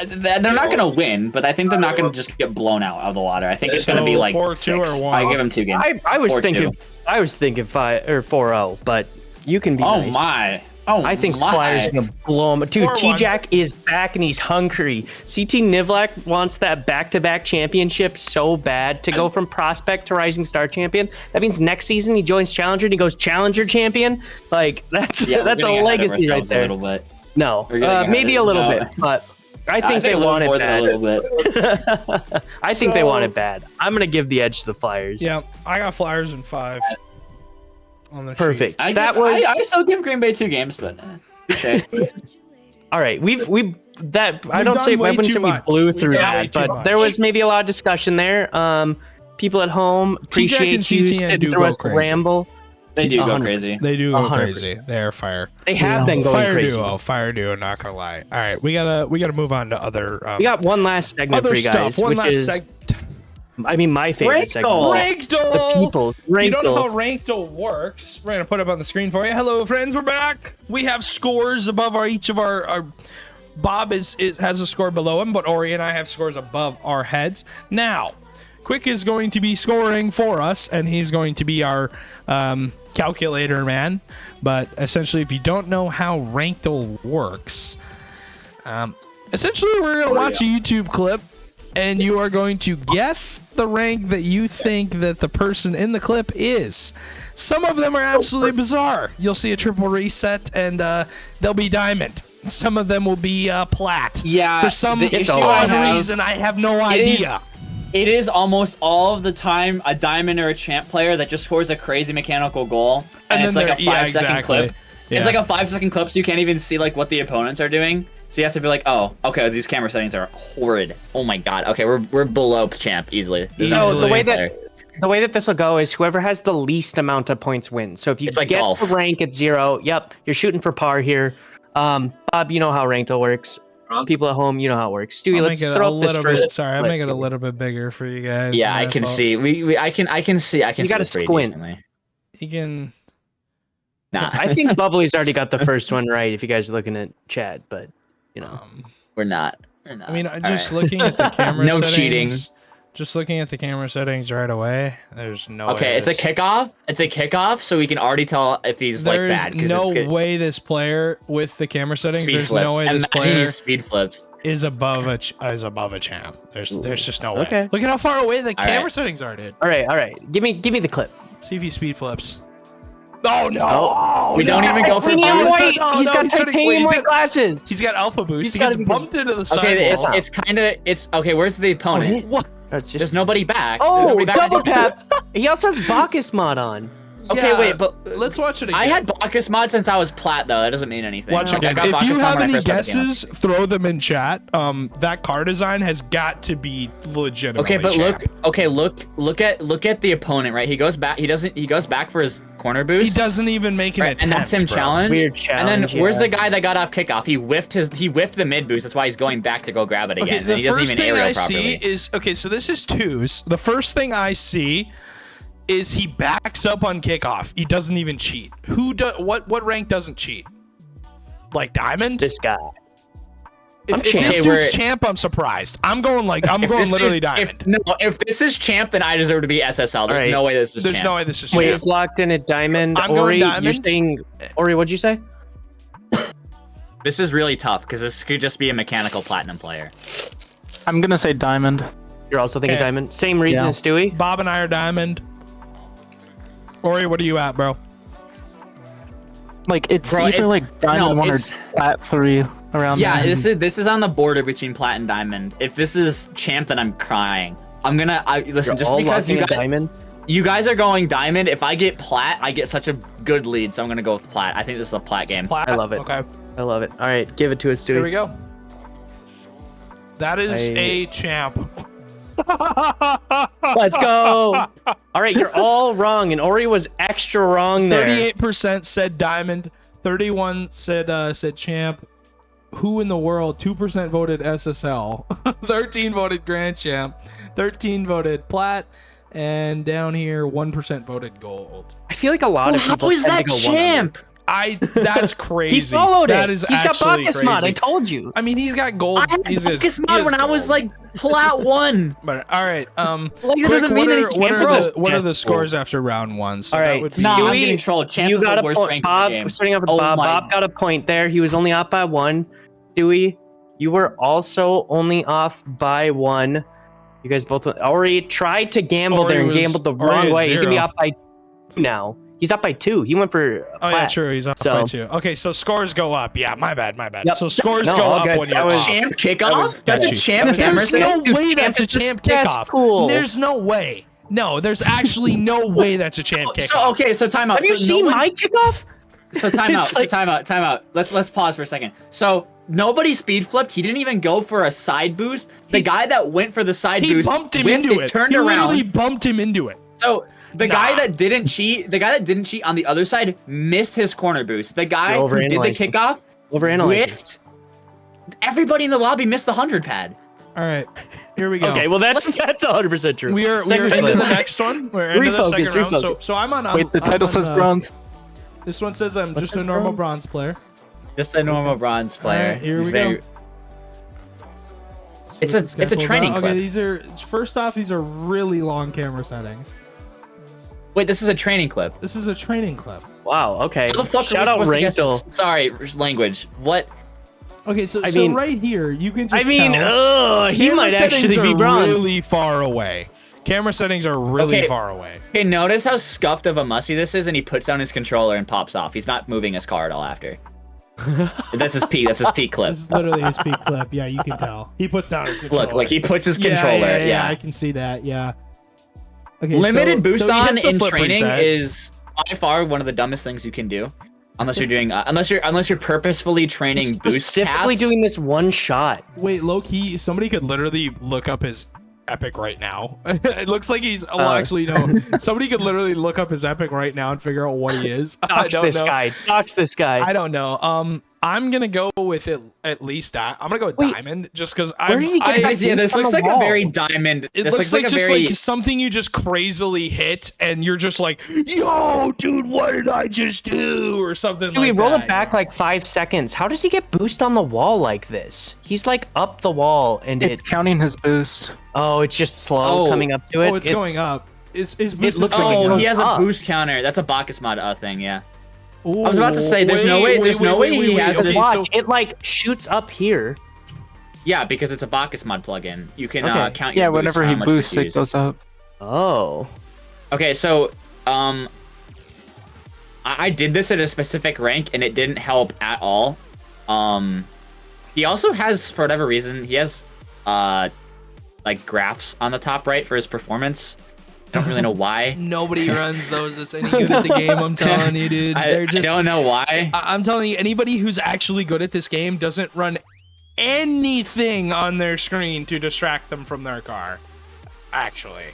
they're not going to win, but I think they're not going to just get blown out of the water. I think it's going to be like 4-2 6. or 1. I give them 2 games. I was 4-2. thinking 5 or 4-0, but you can be Oh nice. my. Oh, I think my. Flyers gonna blow him. Dude, 4-1. T-Jack is back and he's hungry. CT Nivlak wants that back-to-back championship so bad to go from prospect to Rising Star champion. That means next season he joins Challenger and he goes Challenger champion. Like that's Yeah, that's we're a getting ahead of legacy right ourselves there. A little bit. No, We're getting ahead maybe a of- little no. bit, but I think they a little want more it than a bad. little bit. I think they So- want it bad. I'm gonna give the edge to the Flyers. Yeah, I got Flyers in 5 on the sheet. Perfect. I still give Green Bay 2 games, but okay. All right, we that I We've don't done say I way wouldn't too say we much. blew We've through done way that, too but much. there was maybe a lot of discussion there. People at home appreciate and you CTN sitting do through go us crazy. ramble. They do go 100%. crazy. They do go 100%. crazy. They're fire. They have been going Fire crazy. Fire duo. Not gonna lie. All right, we gotta move on to other. We got one last segment other for you guys, stuff. One which last is, I mean, my favorite segment. Rankle. The people's If you don't know how Rankle. Ranked works, we're gonna put it up on the screen for you. Hello, friends. We're back. We have scores above each of our Bob has a score below him, but Ori and I have scores above our heads. Now, Quick is going to be scoring for us, and he's going to be our calculator man. But essentially, if you don't know how Ranked works, essentially we're gonna watch a YouTube clip, and you are going to guess the rank that you think that the person in the clip is. Some of them are absolutely bizarre. You'll see a triple reset, and they'll be diamond. Some of them will be plat. Yeah, For some the issue I odd have- reason, I have no It is- idea. It is almost all of the time a diamond or a champ player that just scores a crazy mechanical goal, and And it's then like a they're- 5-second exactly. clip. Yeah. It's like a 5-second clip, so you can't even see like what the opponents are doing. So you have to be like, oh, okay, these camera settings are horrid. Oh my god. Okay, we're below champ easily. This is So Easily. the way player. that this will go is whoever has the least amount of points wins. So if you It's like get golf. the rank at 0, yep, you're shooting for par here. Bob, you know how Ranked works. People at home, you know how it works. Stewie, I'll let's make it a throw up this little first. bit. Sorry, I'll clip make it a here. little bit bigger for you guys. Yeah, I My can fault. see. I can see. I can You see gotta this pretty squint. decently. You can. Nah, I think Bubbly's already got the first one right if you guys are looking at chat, but you know. we're not. We're not. I mean, All just right. looking at the camera No settings. cheating. Just looking at the camera settings right away, there's no way Okay, it's a this- kickoff. It's a kickoff, so we can already tell if he's like There's bad. 'cause no it's good. way this player with the camera settings. Speed There's flips. no way this Imagine player he speed flips. is above a champ. There's just no way. Okay. Look at how far away the All camera right. settings are, dude. All right. Give me the clip. See if he speed flips. Oh no! Oh, We don't even go for titanium boost. white. No, He's no, got he's starting- titanium he's white got- glasses. He's got alpha boost. He's He gotta gets be bumped into the side. Okay, wall. it's kind of okay. Where's the opponent? What? That's There's just. nobody back. There's Oh, nobody back. double tap. He also has Bacchus mod on. Okay, Yeah, wait, but let's watch it again. I had Bacchus mod since I was plat, though. That doesn't mean anything. Watch Okay, I again. got If Bacchus you mod have when I any first started the game. guesses, throw them in chat. That car design has got to be legitimately. Okay, but champ. look at the opponent, right? He goes back. He goes back for his corner boost. He doesn't even make an Right, attempt. and that's him bro. challenge. Weird And challenge, then where's yeah. the guy that got off kickoff? He whiffed the mid boost. That's why he's going back to go grab it again. Okay, and the he doesn't first even thing aerial I properly. see is okay. So this is twos. The first thing I see is he backs up on kickoff. He doesn't even cheat. Who do what rank doesn't cheat? Like diamond? This guy. I'm If champ. this Okay, dude's we're- champ, I'm surprised. I'm going If this literally is- diamond. If this is champ, then I deserve to be SSL. There's Alright. no way this is There's champ. no way this is Wait, champ. he's locked in at diamond. I'm going Ori, you're diamond. saying. Ori, what'd you say? This is really tough because this could just be a mechanical platinum player. I'm gonna say diamond. You're also thinking Okay. diamond. Same reason Yeah. as Stewie. Bob and I are diamond. Ori, what are you at, bro? Like it's Bro, either it's- like diamond no, 1 or it's- flat 3. around Yeah, there. this is on the border between plat and diamond. If this is champ, then I'm crying. Listen, You're just all because locking a diamond. you guys are going diamond. If I get plat, I get such a good lead, so I'm gonna go with plat. I think this is a plat game. Plat? I love it. Okay, I love it. All right, give it to us, here we Stewie. go. That is a champ. Let's go. All right, you're all wrong, and Ori was extra wrong there. 38% said diamond. 31 said champ. Who in the world? 2% voted SSL. 13 voted grand champ. 13 voted plat. And down here, 1% voted gold. I feel like a lot of people. How is tend that to go champ? That's crazy. He followed it. That is He's got actually Bacchus crazy. mod. I told you. I mean, he's got gold. I had He's Bacchus mod when I was like plat 1. But all right. Like, it Quick, doesn't mean anything. what are the scores after round 1? So All that right, would be Nah, I'm Stewie, getting trolled. Champ you is got the a worst point. rank in the Bob, game. starting off with Oh Bob. my- Bob got a point there. He was only off by 1. Stewie, you were also only off by 1. You guys both already tried to gamble Ori there and was gambled the already wrong at way. He's gonna be 0. up by 2 now. He's up by 2. He went for. Oh yeah, plat. true. He's up So- by 2. Okay, so scores go up. Yeah, my bad. Yep. So scores No, go all up good. when That you're was- off. Champ kickoff? That's a Got you. champ camera There's no set? way that's a Champ is champ just kickoff. cool. There's no way. No, there's actually no way that's a champ kickoff. So okay, so time out. Have you So seen no my kickoff? So time out. It's like- Time out. Let's pause for a second. So nobody speed flipped. He didn't even go for a side boost. The guy that went for the side He boost bumped him whiffed into it, it. turned He literally around. bumped him into it. So the guy Nah. that didn't cheat on the other side missed his corner boost. The guy You're who did the overanalyzing. kickoff Overanalyzing. whiffed. Everybody in the lobby missed the 100 pad. All right, here we go. Okay, well that's 100% true. we are Second into flip. the next one. We're into the Refocus, second round. So refocus. I'm on. Wait, the I'm title on, says bronze. This one says I'm What's just a this, normal bro? bronze player. Just a normal bronze player. Alright, here He's we very- go. It's See a- what this guy it's a pulls training out. clip. Okay, these are first off. These are really long camera settings. Wait, this is a training clip. This is a training clip. Wow. Okay. How the fuck Shout are out we supposed to guess Rankle. this? Sorry, language. What? Okay, so I mean- right here you can just I mean, tell he camera might actually settings be are bronze. really far away. Camera settings are really Okay. far away. Okay, notice how scuffed of a mussy this is, and he puts down his controller and pops off. He's not moving his car at all after. That's his peak. That's his peak clip. This is literally his peak clip. Yeah, you can tell. He puts down his controller. Look, like he puts his Yeah, controller. Yeah, I can see that. Yeah. Okay, Limited so boost he on hits the in flip training reset. is by far one of the dumbest things you can do, unless you're doing unless you're purposefully training boost Specifically paths. doing this one shot. Wait, low key, somebody could literally look up his epic right now. It looks like he's. Well, actually, no. Somebody could literally look up his epic right now and figure out what he is. I Dox don't this know. guy. Dox this guy. I don't know. I'm gonna go with it at least. I'm gonna go with Wait, diamond just because where did he get Guys, yeah, this on looks the like a wall. very diamond. It This looks like a just very. like something you just crazily hit, and you're just like, "Yo, dude, what did I just do?" or something Can we like roll that. it back like 5 seconds? How does he get boost on the wall like this? He's like up the wall and It's it. counting his boost. Oh, it's just slow Oh. coming up to it. Oh, it's going up. His boost is looks like going it Oh, goes he has a up. boost counter. That's a Bacchus mod thing. Yeah. Ooh, I was about to say, there's no way he has okay, this- so- Watch, it like shoots up here. Yeah, because it's a Bacchus mod plugin. You can Okay. count your Yeah, boost, whenever how he much boosts, you it use. goes up. Oh. Okay, so I did this at a specific rank and it didn't help at all. He also has, for whatever reason, he has like graphs on the top right for his performance. I don't really know why. Nobody runs those that's any good at the game. I'm telling you, dude. I don't know why. I'm telling you, anybody who's actually good at this game doesn't run anything on their screen to distract them from their car. Actually,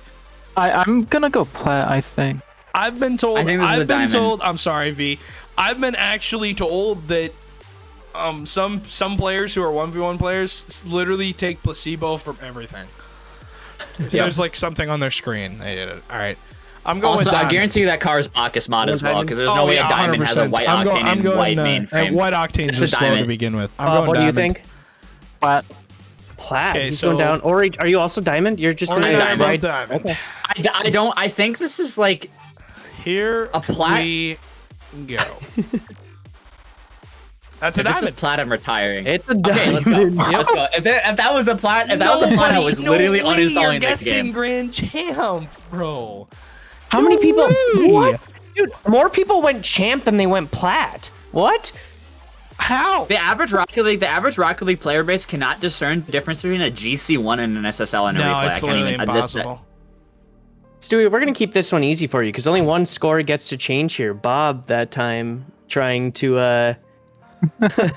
I'm gonna go plat, I think. I've been told. I think this is a I've been diamond. told. I'm sorry, V. I've been actually told that some players who are 1v1 players literally take placebo from everything. If there's like something on their screen, they did it. All right, I'm going Also, with I diamond. guarantee you that car is Bacchus mod as well, because there's no way a diamond has a 100%. white I'm octane going, and white and mainframe. white octane's It's a just slow to diamond. begin with. I'm going What do you diamond. think? Plat. Plat. Okay, He's so- going down. Ori, are you also diamond? You're just Or going to diamond. diamond. ride. Diamond. Okay. I don't. I think this is like Here A plat? we go. That's a if this is diamond. plat, I'm retiring. It's a Okay, let's go. diamond. Let's go. If that was a plat, I was literally no way you're uninstalling this guessing game. Grand Champ, bro. How many people? way. What? Dude, more people went champ than they went plat. What? How? The average Rocket League player base cannot discern the difference between a GC1 and an SSL in a No, replay. it's I can't literally even impossible. Stewie, we're gonna keep this one easy for you because only one score gets to change here. Bob that time trying to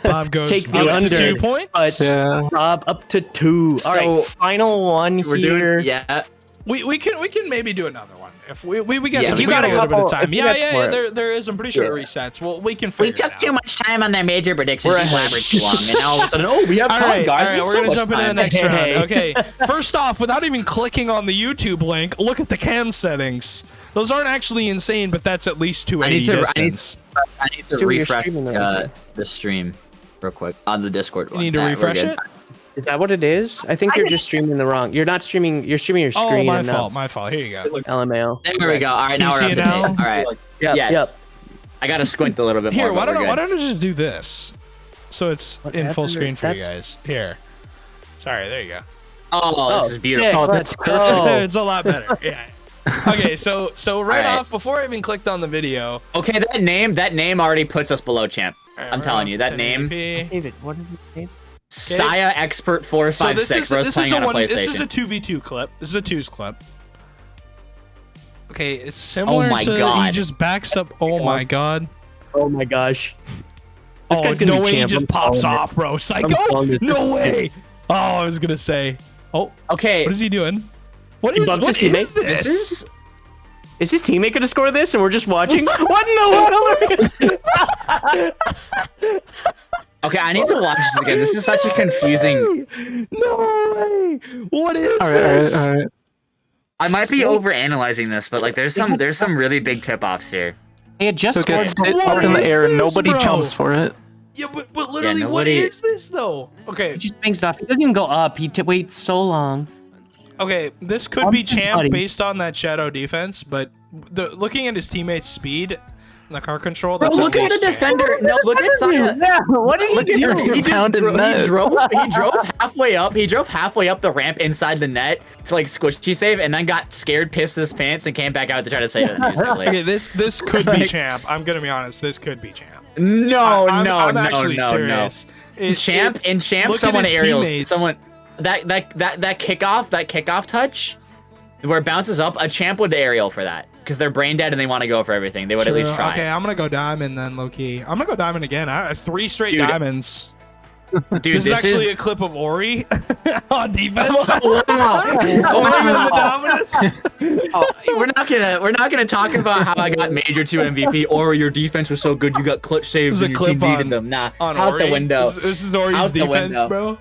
Bob goes take the up to under, 2 points. but Yeah. Bob up to 2. So, All right, final one We're here. doing, yeah. We can maybe do another one if we got Yeah, some. if you We got got a a little bit of couple- time. if you Yeah, got yeah, more. there is. I'm pretty sure it resets. Well, we can. Figure We took it too out. much time on their major predictions. We're We ahead. elaborated too long, and now all of a sudden, oh, we have All time, right, guys. all We right, have we're so gonna much jump into the time. next Hey. round. Okay, first off, without even clicking on the YouTube link, look at the cam settings. Those aren't actually insane, but that's at least 280 distance. I need to Stewie, you're refresh streaming the right thing. the stream real quick on the Discord. You need to refresh it. Is that what it is? I think you're just streaming the wrong. You're not streaming. You're streaming your screen. Oh, my and fault. My fault. Here you go. LMAO. There we go. All right, Can now you we're up see to it date. now? All right. Yep. Yes. Yep. I gotta squint a little bit Here, more. why but we're don't good. I just do this, so it's What in full happened? screen for you That's- guys. Here. Sorry. There you go. Oh, this is beautiful. sick. Oh, Let's that's go. It's a lot better. Yeah. Okay, so right All right. off, before I even clicked on the video, Okay, that name already puts us below champ. I'm we're telling up you, to that name, 1080p. David, what did you say? Saya Expert So 456. Bro's playing on a PlayStation. this is a 2v2 clip. This is a 2s clip. Okay, it's similar my to he God. just backs up. Oh my god. Oh my gosh. This Oh, guy's gonna no be way he champ. just I'm pops calling it. off, bro. I'm Psycho? calling this. No way. Oh, I was gonna say. Oh, Okay, what is he doing? What He is bumped what his teammate. is this? this is Is his teammate gonna score this and we're just watching? What in the world? okay. I need to watch this again. This is such a confusing. No way. What is All right, this? all right. I might be over analyzing this, but like, there's some really big tip offs here. They had just So it gets scored. hit What up in the is air and this, nobody bro? jumps for it. Yeah, but literally, what nobody- is this though? Okay, He just bangs off. He doesn't even go up. He waits so long. okay, this could I'm be just champ buddy. based on that shadow defense, but looking at his teammate's speed and the car control, that's Look at the defender. No, look at Saya. Yeah, what did he Look at do? him. He just Pounded net. he drove halfway up. He drove halfway up the ramp inside the net to like squishy save, and then got scared, pissed his pants, and came back out to try to save it immediately. Okay, this could be champ. I'm gonna be honest. This could be champ. No, I'm no, actually no, serious. no. Champ, look at someone his aerials, teammates. someone that kickoff touch, where it bounces up. A champ would aerial for that because they're brain dead and they want to go for everything. They would at least try. Okay, I'm gonna go diamond then, low key. I'm gonna go diamond again. I have 3 straight Dude. diamonds. Dude, This is actually a clip of Ori on defense. Ori with the dominance. we're not gonna talk about how I got major 2 MVP or your defense was so good you got clutch saves This is and a your team clip needed them. Nah, On out Ori. the window. This is Ori's Out the defense, window. bro.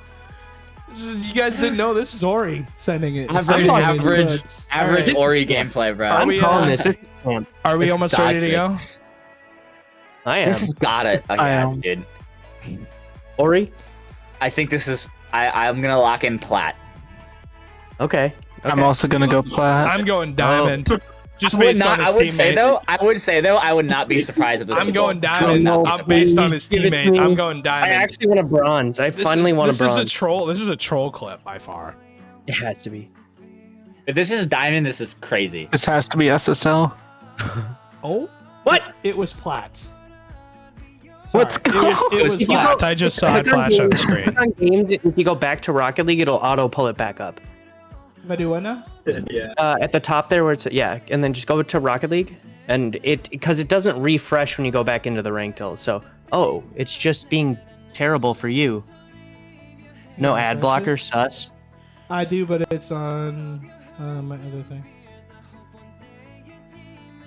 You guys didn't know this is Ori sending it. Average Ori gameplay, bro. I'm we, calling uh, this. This is champ. Are we It's almost ready to go? toxic. I am. This has got it. Okay, I am. dude. Ori. I think this is. I'm gonna lock in plat. Okay. I'm also gonna go plat. I'm going diamond. Just I would based on not. his I would say teammate. though. I would not be surprised if this. I'm was going gold. diamond. No, Based on his please give it to teammate. me. I'm going I diamond. actually want a bronze. I finally want a This is bronze. a troll. This is a troll clip by far. It has to be. If this is diamond, this is crazy. This has to be SSL. Oh, What? it was plat. Let's Sorry, go. It was If you plat. go- I just saw it flash on the screen. On games, if you go back to Rocket League, it'll auto pull it back up. If I do what now? Yeah. At the top there, where it's and then just go to Rocket League, and because it doesn't refresh when you go back into the ranked hill. So it's just being terrible for you. No Yeah, ad refresh blocker, it? sus. I do, but it's on my other thing.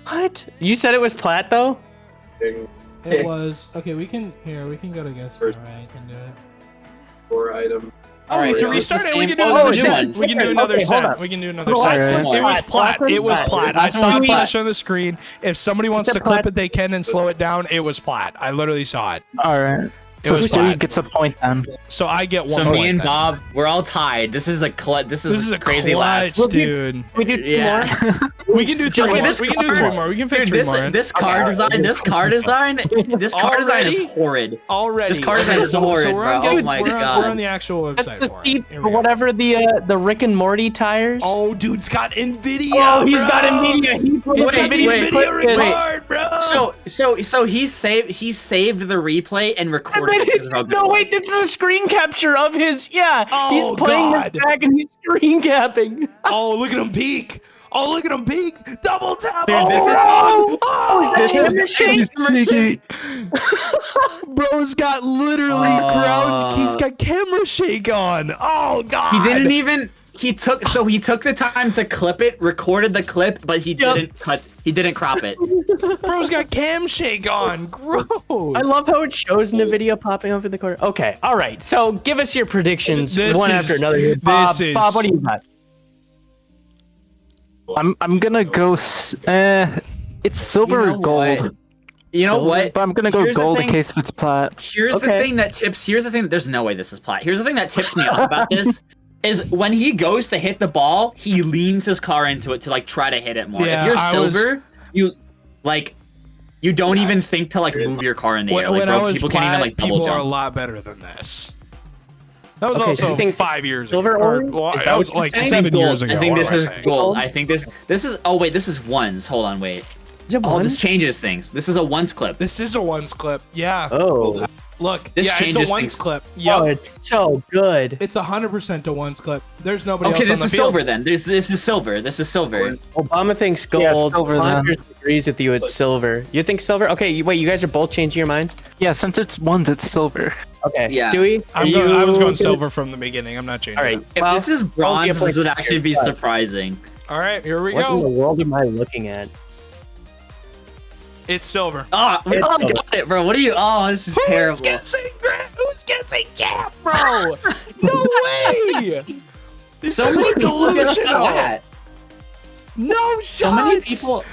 What? You said it was plat though? It was okay. We can go to guess. First- Alright, I can do it. 4 item. Oh, wait, to Is this restart the it, we same- can do Oh, another new set. ones. We can do Okay, another hold set. up. We can do another Alright, set. alright. It was plat. It was Plat. plat. I That's saw only it plat. flash on the screen. If somebody wants It's to a clip plat. it, they can and slow it down. It was plat. I literally saw it. All right. So was Stewie plat. gets a point then. So I get 1 So point. me and then. Bob, we're all tied. This is a This is a crazy clutch, last. dude. We do 2 Yeah. more. We can do 3 Okay, more. this We can do car- 3 more. We can fit Dude, 3 more in. this car design is horrid. This car design Already? is horrid. Already. This card is horrid, we're bro. on, Oh my we're on- God. We're on the actual That's website the for seat it. Here for we go. whatever the Rick and Morty tires. Oh, dude's got Nvidia. Oh, he's bro. got Nvidia. He's He's got the Wait, Nvidia wait. record, bro. So he saved the replay and recorded No, wait, this is a screen capture of his. Yeah, Oh, he's playing God. this back and he's screen capping. Oh, look at him peek. Oh, look at him peek. Double tap. Dude, oh, this is- oh, Oh, This is camera shake? Bro's got literally ground. He's got camera shake on. Oh, God. He didn't even. He took the time to clip it, recorded the clip, but he didn't cut. He didn't crop it. Bro's got cam shake on. Gross. I love how it shows in the video popping up in the corner. Okay, all right. So give us your predictions one after another. Here. Bob, what do you got? I'm gonna go. It's silver or gold. You know what? But I'm gonna go gold in case it's plat. Here's the thing that tips. Here's the thing that there's no way this is plat. Here's the thing that tips me off about this. Is when he goes to hit the ball, he leans his car into it to like try to hit it more. Yeah, if you're silver, you don't even think to like move your car in the air. Like, bro, people can't even like double people jump. are a lot better than this. That was Okay, so also you think 5 years silver ago. orange? Well, Is that that was what you're like saying? 7 years ago. I think What this am is saying? gold. I think this is. Oh wait, this is ones. Hold on, wait. Is it Oh, one? this changes things. This is a ones clip. This is a ones clip. Yeah. Oh. Look, This yeah, it's a changes ones things. clip. Oh, Yep. it's so good. It's 100% a ones clip. There's nobody Okay, else on this the is field. silver then. This is silver. This is silver. Obama thinks gold. Yeah, silver then. Rogers agrees with you. It's silver. You think silver? Okay, wait. You guys are both changing your minds. Yeah, since it's ones, it's silver. Okay, Yeah. Stewie, I was going silver from the beginning. I'm not changing. All right. it. If well, this is I'll give bronze, this would like actually be your- surprising. All right, here we What in the go. world am I looking at? It's silver. Oh, we It's all silver. got it, bro. What are you? Oh, this is terrible. Who's guessing Cap, bro? No way. This So is many people guess delusional. flat. No shots. So many people.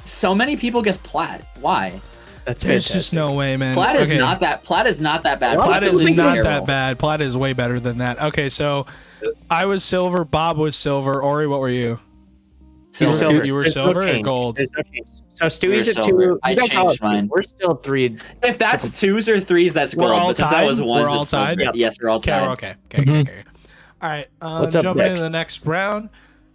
So many people guess plat. Why? That's There's fantastic. just no way, man. Plat is Okay. not that. Plat is not that bad. Plat Plat Plat's is really not terrible. that bad. Plat is way better than that. Okay, so I was silver. Bob was silver. Ori, what were you? Silver. You were There's no silver or change. gold? There's no change. So Stewie's We're at silver. 2. I You guys changed are at mine. 2. We're still 3. If that's twos or threes, that's We're gold. all But since that tied? was ones, We're all it's silver. tied? Yes, we're all Okay, tied. okay, okay, Mhm. okay. All right, What's up jumping next? into the next round.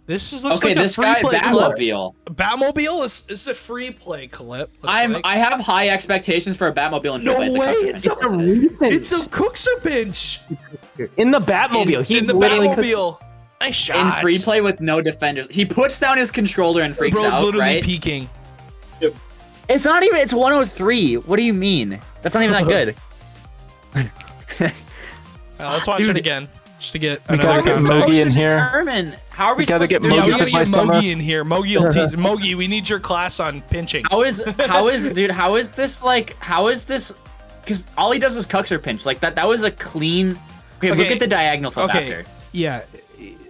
This looks Okay, like this a free guy play clip. Batmobile. Batmobile is a free play clip. looks like. I have high expectations for a Batmobile in No free play. way, It's a it's custom a- engine. It's a Cookser pinch In the Batmobile. He in the literally Batmobile. Nice shot. in free play with no defenders. He puts down his controller and freaks Bro's out, literally right? peeking. It's not even. It's 103. What do you mean? That's not even that good. Let's watch Dude. it again just to get We another gotta get context. Mogi Supposed in to here. determine- How are we We gotta supposed get to Yeah, do we Mogi this? gotta get advice on Mogi this. in here. Mogi, we need your class on pinching. How is dude? How is this like? How is this? Because all he does is cucks or pinch. Like that. That was a clean. Okay, look Okay. at the diagonal flip Okay, after. yeah.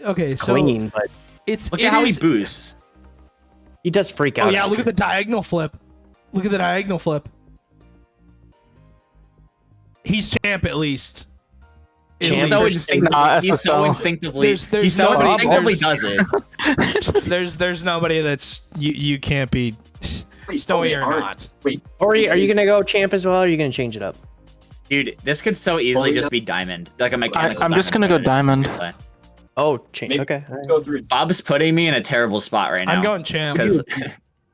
Okay, so clean, but it's Look it at how is- he boosts. he does freak out. Oh yeah, look at the diagonal flip. Look at the diagonal flip. He's champ at least. At He's Champ. so least. instinctively. Nah, He's so FSL. instinctively. There's He so nobody- instinctively there's- does it. There's nobody that's you can't be. No way you're not. Ori, are you gonna go champ as well? Or are you gonna change it up? Dude, this could so easily just be diamond, like a mechanical. I'm just gonna go diamond. Oh, change. Maybe- Okay. all right. Go through. Bob's putting me in a terrible spot right now. I'm going champ. because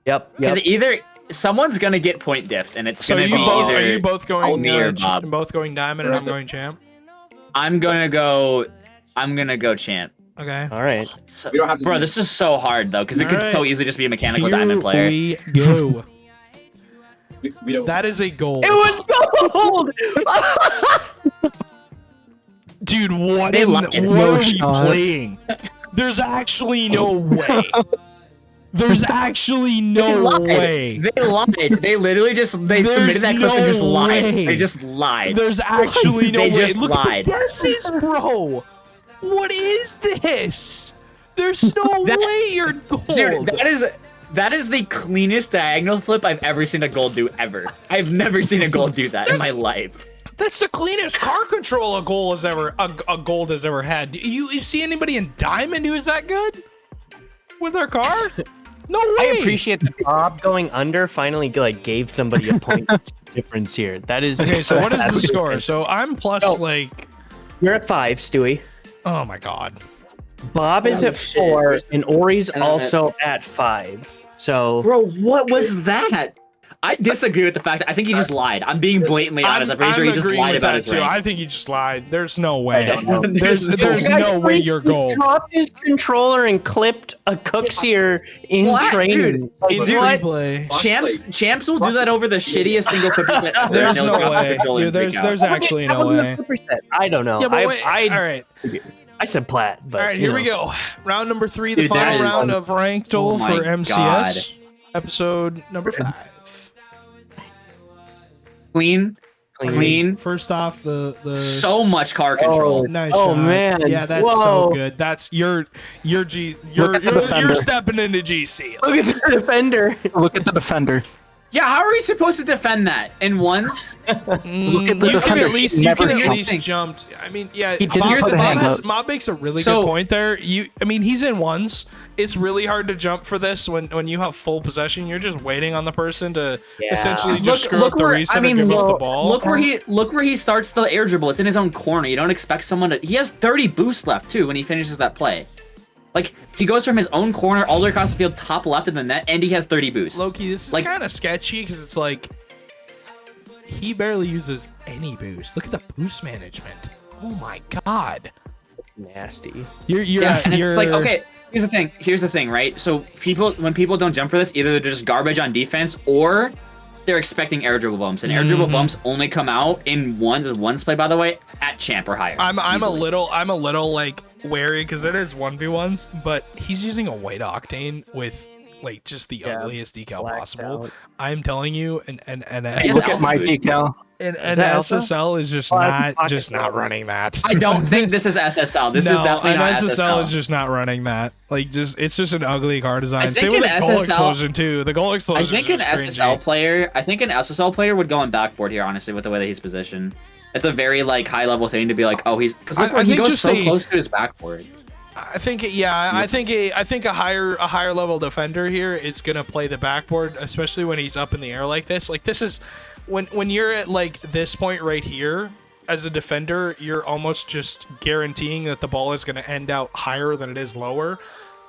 Yep. either someone's gonna get point diffed, and it's So gonna you be both either are you both going me or Bob. both going diamond and I'm going champ. I'm gonna go champ. Okay. All right. So, We don't have to bro, do this is so hard though, because it could Alright. so easily just be a mechanical Here diamond player. we go. We don't. That is a goal. It was gold. Dude, what, They in, lied. what No are we shot. playing? There's actually no way. There's actually They no lied. way. They lied. They literally just There's submitted that clip and just no lied. way. They just lied. There's actually no They way. just Look lied. at the guesses, bro. What is this? There's no That- way you're gold. Dude, that is the cleanest diagonal flip I've ever seen a gold do ever. I've never seen a gold do that in my life. That's the cleanest car control a gold has ever had. You see anybody in diamond who is that good with their car? No way. I appreciate that Bob going under finally like gave somebody a point difference here. That is Okay, so what is the that's- score? So I'm plus Oh. like, You're at 5, Stewie. oh my god. Bob is Oh, at shit. 4, and Ori's And I'm also at 5. So Bro, what was that? I disagree with the fact that I think he just lied. I'm being blatantly honest. I'm pretty sure he just agreeing lied with about that his too. rank. I think he just lied. There's no way. don't know. There's no way you're gold. He dropped his controller and clipped a Cookseer in What? training. Dude, Like, In Dude, what? play. Champs will do that over the shittiest single flipper set ever. There's and they'll no drop the way. controller Dude, and freak out. there's actually That no wasn't a way. flipper set. I don't know. Yeah, but wait. All right. I said plat, but All right, you here know. we go. Round number 3, the Dude, that final is- round of Ranked Duel Oh my for MCS. Episode number 5. Clean. First off, the So much car control. nice Oh, shot. man. Yeah, that's Whoa. so good. That's you're Look at the defender. stepping into GC. Look at this defender. Look at the defender. Yeah, how are we supposed to defend that in ones? Look at the You can defender. at least He you can never at jumped. least jumped. I mean, yeah. He didn't put a hand up. Mob makes a really So- good point there. I mean, he's in ones. It's really hard to jump for this when you have full possession. You're just waiting on the person to essentially just screw up the reset and give up the ball. Look where he starts the air dribble. It's in his own corner. You don't expect someone to. He has 30 boost left too when he finishes that play. Like he goes from his own corner all the way across the field, top left of the net, and he has 30 boost. Loki, this is Like- kind of sketchy because it's like he barely uses any boost. Look at the boost management. Oh my god. Nasty. You're And it's like, okay, here's the thing, right? So when people don't jump for this, either they're just garbage on defense or they're expecting air dribble bumps, and air dribble bumps only come out in ones play, by the way, at champ or higher. I'm a easily. little like wary because it is 1v1s, but he's using a white octane with like just the ugliest decal blacked possible. out. I'm telling you, and Yes, Look Alpha at my boost. decal. and that Alpha? SSL is just I not can pocket running that. I don't think this is SSL. This is definitely an not SSL SSL. is just not running that. Like, it's just an ugly car design. I Same think with the an goal SSL explosion too. The goal I explosion. think an is just SSL cringy. player. I think an SSL player would go on backboard here, honestly, with the way that he's positioned. It's a very like high level thing to be like, oh, he's because look, I he think goes just so a- close to his backboard. I think I think a higher level defender here is gonna play the backboard, especially when he's up in the air like this. Like this is when you're at like this point right here. As a defender, you're almost just guaranteeing that the ball is going to end out higher than it is lower,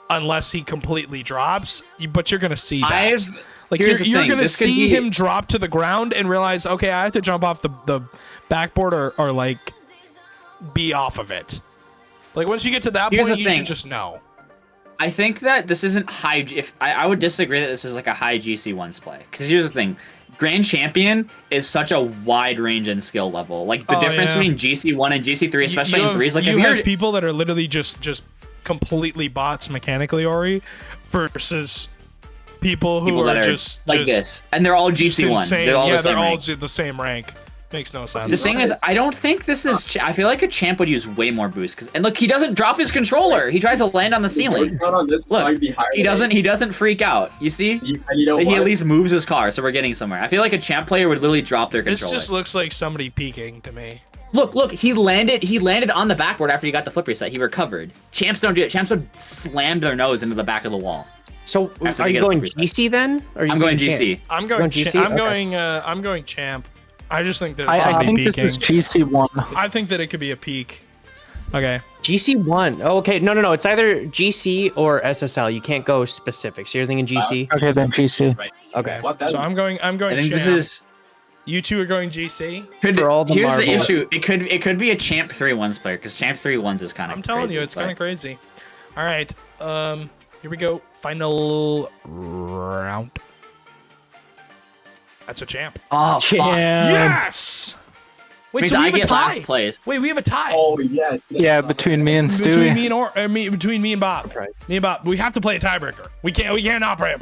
unless he completely drops. But you're going to see that. Like here's the you're thing, going to this could see be- him drop to the ground and realize, okay, I have to jump off the backboard or like be off of it. Like once you get to that Here's point, the you thing. should just know. I think that this isn't high. If I would disagree that this is like a high GC1's play, because here's the thing. Grand Champion is such a wide range and skill level. Like the difference yeah. between GC1 and GC3, especially You in threes, like you if have you're people that are literally just completely bots mechanically, Ori, versus people who people are that are just like this, and they're all just GC1. insane. They're all yeah, the same they're all rank. the same rank. Makes no sense. The thing is, I don't think this is. I feel like a champ would use way more boost. And look, he doesn't drop his controller. He tries to land on the ceiling. On this Look, might be higher he than doesn't freak out. You see? you know He what? at least moves his car, so we're getting somewhere. I feel like a champ player would literally drop their this controller. just looks like somebody peeking to me. Look, he landed on the backboard after he got the flip reset. He recovered. Champs don't do it. Champs would slam their nose into the back of the wall. So After are they you get a going free GC then? Or are you I'm going GC. I'm Going going. GC? I'm going champ. I just think that I somebody think peeking. this is GC1. I think that it could be a peek. Okay. GC1. Oh, okay. No. It's either GC or SSL. You can't go specific. So you're thinking GC? Okay, then GC. Okay. What that So I'm going I think champ. this is. You two are going GC. For all the Here's the marbles. issue. It could be a champ 3-1s player because champ 3-1s is kind of. I'm telling you, it's kind of crazy. All right. Here we go. Final round. That's a champ. Oh, fuck. Yes. Wait, Means so we I have a get tie. last place. Wait, we have a tie. Oh yes. Yeah, between me and between Stewie. me and between me and Bob. Right. Me and Bob. We have to play a tiebreaker. We can't not play a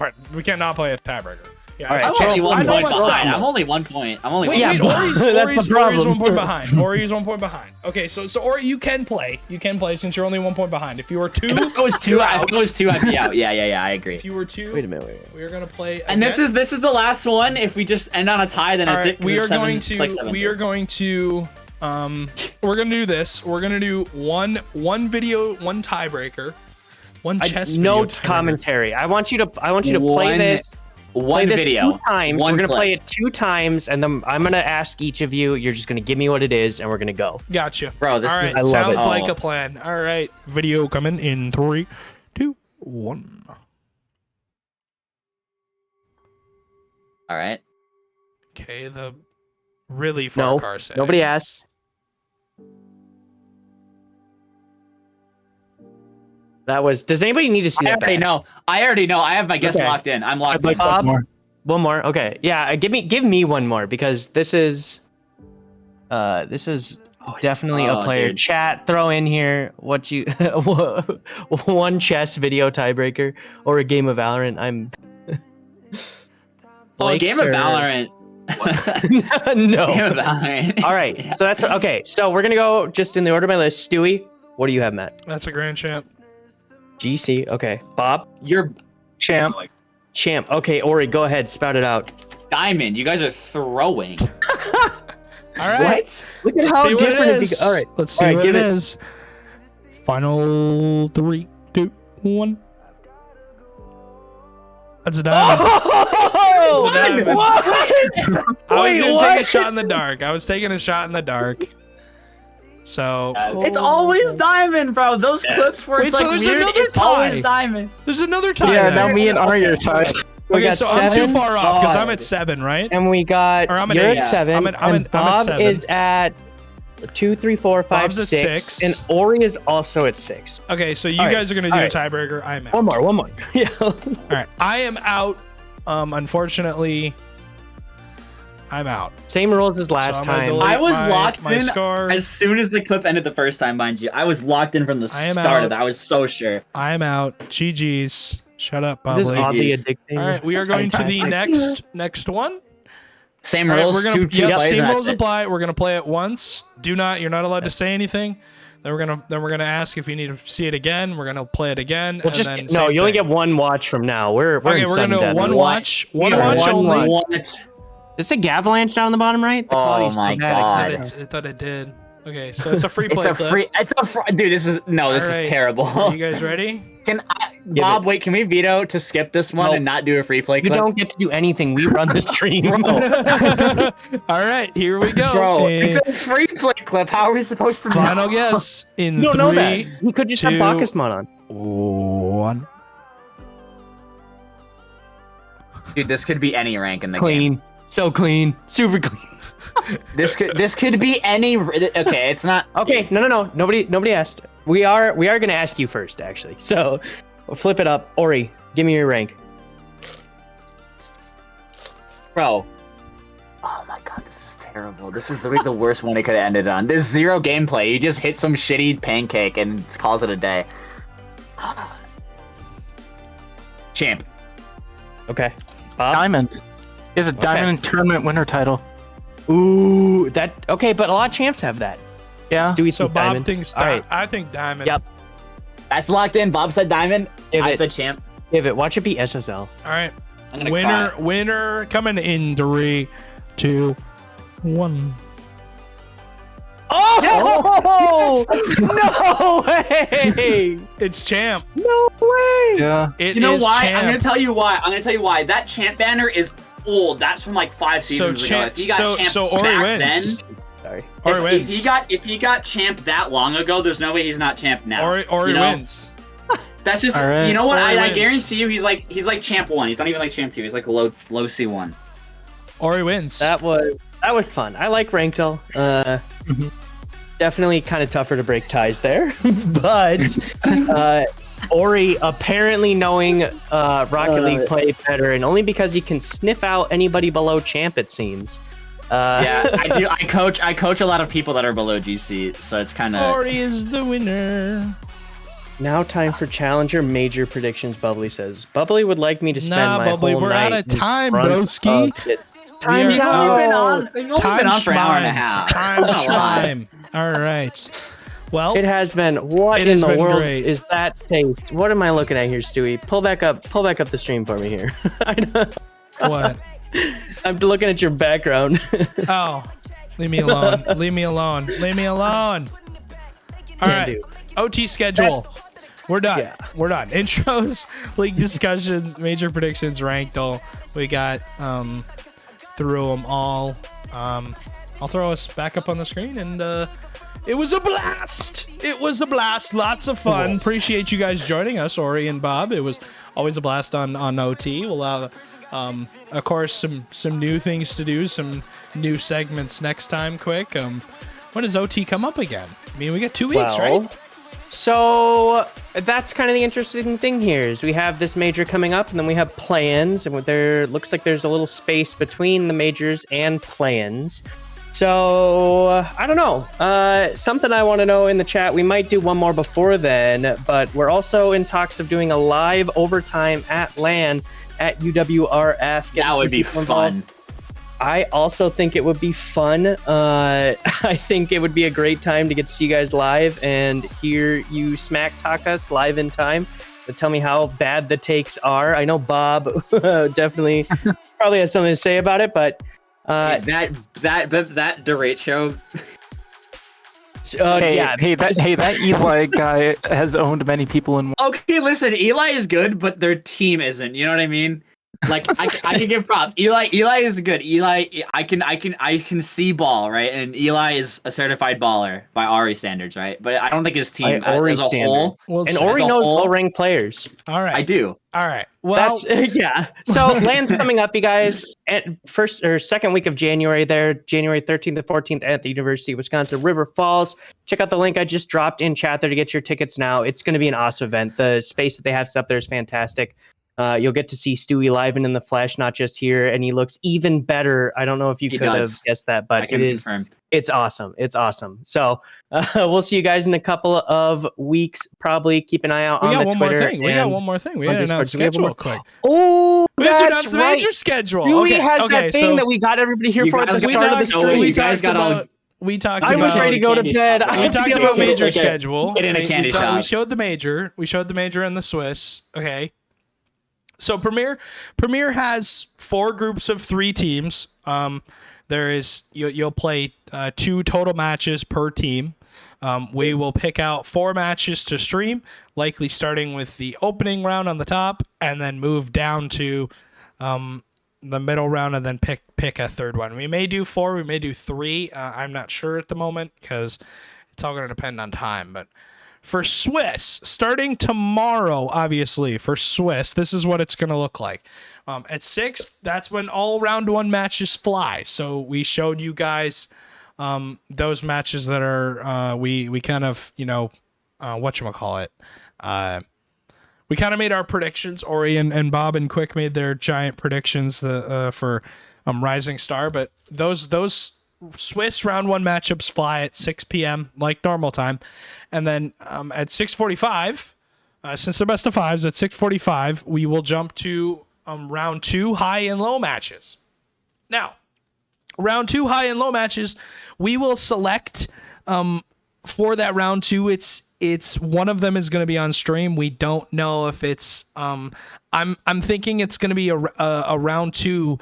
tiebreaker. Yeah. All right, I'm Chill. only one I know point my behind. style. I'm only 1 point. I'm only Wait, one wait, point. Yeah, Ori's that's the problem. 1 point behind. Ori's 1 point behind. Okay, so Ori, you can play. You can play since you're only 1 point behind. If you were two, If it was two, I'd be out. Yeah, I agree. if you were two, Wait a minute. we are gonna play. And this again. is the last one. If we just end on a tie, then All that's right, it. 'cause we it's are seven- going it's to like 7-2. we're gonna do this. We're gonna do one video, one tiebreaker, one chess No video tiebreaker. commentary. I want you to play One- this. Play One this video. 2 times. One We're gonna clip. play it 2 times, and then I'm gonna ask each of you. You're just gonna give me what it is, and we're gonna go. Gotcha. Bro, this All is- right, I love sounds it. like Oh. a plan. All right, video coming in 3, 2, 1. All right. Okay, the really far No, car settings. nobody asked. That was. Does anybody need to see I that already back? know. I already know. I have my guess Okay. locked in. I'm locked I'd like in. one more. One more. Okay. Yeah. Give me one more because this is definitely a player. Dude. Chat, throw in here what you one chess video tiebreaker or a game of Valorant. I'm. Oh, a game of Valorant. No. Game of Valorant. All right. So that's okay. So we're gonna go just in the order of my list. Stewie, what do you have, Matt? That's a grand champ. GC. Okay. Bob. You're Champ. Champ. Okay. Ori, go ahead. Spout it out. Diamond. You guys are throwing. All right. What? Look at Let's how see what it different is. All right. Let's see All right, what it give it. is. Final 3, 2, 1. That's a diamond. Oh! It's a diamond. What? I was Wait, gonna what? take a shot in the dark. I was taking a shot in the dark. So It's always diamond, bro. Those clips where Wait, it's so like there's weird, another it's always tie. diamond. there's another tie. Yeah, there. now me and Ari are tied. We Okay, got so I'm too 7. far off because I'm Oh. at 7, right? And we got. Or I'm at you're 8. at 7. I'm at and Bob 7. is at 2, 3, 4, 5, Bob's at 6, 6. and Ori is also at 6. Okay, so you All right, guys are gonna do all a right. tiebreaker. I'm out. One more. Yeah. All right, I am out. Unfortunately, I'm out. Same rules as last So I'm gonna time. delete I was my- locked my in score. as soon as the clip ended the first time, mind you. I was locked in from the I am start out. of that. I was so sure. I'm out. GG's. Shut up, This is Bubbly. oddly Jeez. addicting. All right, we are going to the next one. Same All right, rules. we're gonna two yep, plays, same and that's rules it. apply. We're gonna play it once. You're not allowed to say anything. Then we're gonna ask if you need to see it again. We're gonna play it again. Well, and just then no. same You only thing. get one watch from now. We're Okay, in we're sudden gonna do death. one watch. One Yeah, watch one only. watch. What? Does it say Gavalanche down the bottom right? The Oh quality's my so bad, God. I thought it did. Okay, so it's a free It's play a clip. free. It's a free. Dude, this is All right. is terrible. Are you guys ready? Bob, wait, can we veto to skip this one No. and not do a free play You clip? don't get to do anything. We run the stream. All right, here we go. Bro, And it's a free play clip. How are we supposed to know? final guess in You don't know that. 3, You could just have 2, Bacchusmon on. 1. Dude, this could be any rank in the game. Clean. So clean. Super clean. This could be any. Okay, it's not. Okay, no. Nobody asked. We are gonna ask you first, actually. So, we'll flip it up. Ori, give me your rank. Bro. Oh my God, this is terrible. This is literally the worst one it could have ended on. There's zero gameplay. You just hit some shitty pancake and calls it a day. Champ. Okay. Bob? Diamond. He has a diamond tournament winner title. Ooh, that. Okay, but a lot of champs have that. Yeah. Stewie So thinks Bob diamond. thinks All right. I think diamond. Yep. That's locked in. Bob said diamond. Give I it. said champ. Give it. Watch it be SSL. All right. I'm gonna Winner, cry. winner coming in 3, 2, 1. Oh! No way! It's champ. No way! Yeah. It You know is why? champ. I'm gonna tell you why. That champ banner is old. That's from like 5 So seasons ago. champ. If he got champ So Ori back wins. then, Sorry. Ori if wins. he got champ that long ago, there's no way he's not champ now. Ori you know? wins. That's just All right. you know what? Ori I wins. guarantee you, he's like champ 1. He's not even like champ 2. He's like low C1. Ori wins. That was fun. I like Ranktel. Definitely kind of tougher to break ties there, but Ori apparently knowing Rocket League play better, and only because he can sniff out anybody below champ, it seems. Yeah, I do. I coach a lot of people that are below GC, so it's kind of. Ori is the winner. Now time for challenger major predictions. Bubbly says. Bubbly would like me to spend Nah, my Bubbly, whole we're night out of in time, front broski. of it. We Time's are out. out. We've only been on for an hour and a half. Time. All right. Well, It has been. What It in has the been world great. is that taste? What am I looking at here, Stewie? Pull back up the stream for me here. I know. what? I'm looking at your background. Oh, leave me alone. Leave me alone. Leave me alone. All right. do. OT schedule. We're done. Yeah. We're done. Intros, league discussions, major predictions, ranked all. We got through them all. I'll throw us back up on the screen, and it was a blast. It was a blast. Lots of fun. Appreciate you guys joining us, Ori and Bob. It was always a blast on OT. We'll Of course, some new things to do, some new segments next time. Quick, when does OT come up again? I mean, we got 2 weeks, right? So that's kind of the interesting thing here is we have this major coming up, and then we have plans, and there looks like there's a little space between the majors and plans. So I don't know. Something I want to know in the chat. We might do one more before then, but we're also in talks of doing a live overtime at LAN at UWRF. That would be fun. I also think it would be fun. I think it would be a great time to get to see you guys live and hear you smack talk us live in time to tell me how bad the takes are. I know Bob definitely probably has something to say about it, but that derecho. That Eli guy has owned many people in. Okay, listen, Eli is good, but their team isn't. You know what I mean? Like I can give props. Eli is good. Eli, I can see ball, right? And Eli is a certified baller by Ori standards, right? But I don't think his team as a whole. Well, and Ori knows low-ranked players. All right, I do. All right. Well, that's yeah. So LAN's coming up, you guys. At first or second week of January, there, January 13th to 14th at the University of Wisconsin River Falls. Check out the link I just dropped in chat there to get your tickets now. It's going to be an awesome event. The space that they have set up there is fantastic. You'll get to see Stewie live and in the flesh, not just here, and he looks even better. I don't know if you could have guessed that, but it's awesome. It's awesome. So we'll see you guys in a couple of weeks. Probably keep an eye out on the Twitter. We got one more thing. We had to announce schedule quick. Oh, we have to announce the major schedule. Stewie has that thing that we got everybody here for at the start of the stream. We talked I was ready to go to bed. We talked about major schedule. Get in a candy shop. We showed the major. We showed the major and the Swiss. Okay. So Premier has 4 groups of 3 teams. There is you'll play 2 total matches per team. We will pick out 4 matches to stream, likely starting with the opening round on the top, and then move down to the middle round, and then pick a third one. We may do 4, we may do 3. I'm not sure at the moment because it's all going to depend on time, but. For Swiss, starting tomorrow, obviously, for Swiss, this is what it's going to look like. At 6, that's when all round 1 matches fly. So we showed you guys those matches that are, we kind of, whatchamacallit. We kind of made our predictions. Ori and Bob and Quick made their giant predictions for Rising Star. But those Swiss round 1 matchups fly at 6 p.m. like normal time. And then at 6:45, since they're best of 5s, at 6:45, we will jump to round 2 high and low matches. Now, round 2 high and low matches, we will select for that round 2. It's one of them is going to be on stream. We don't know if it's I'm thinking it's going to be a round 2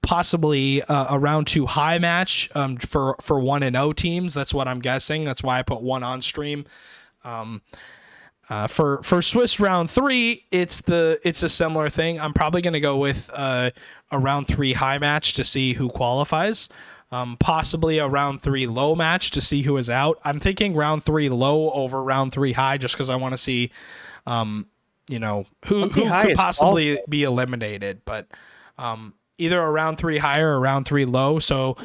possibly a round 2 high match for 1-0 teams. That's what I'm guessing. That's why I put 1 on stream. For Swiss round 3, it's a similar thing. I'm probably going to go with a round 3 high match to see who qualifies. Possibly a round 3 low match to see who is out. I'm thinking round 3 low over round 3 high just because I want to see who could possibly be eliminated. But either a round 3 high or a round 3 low. So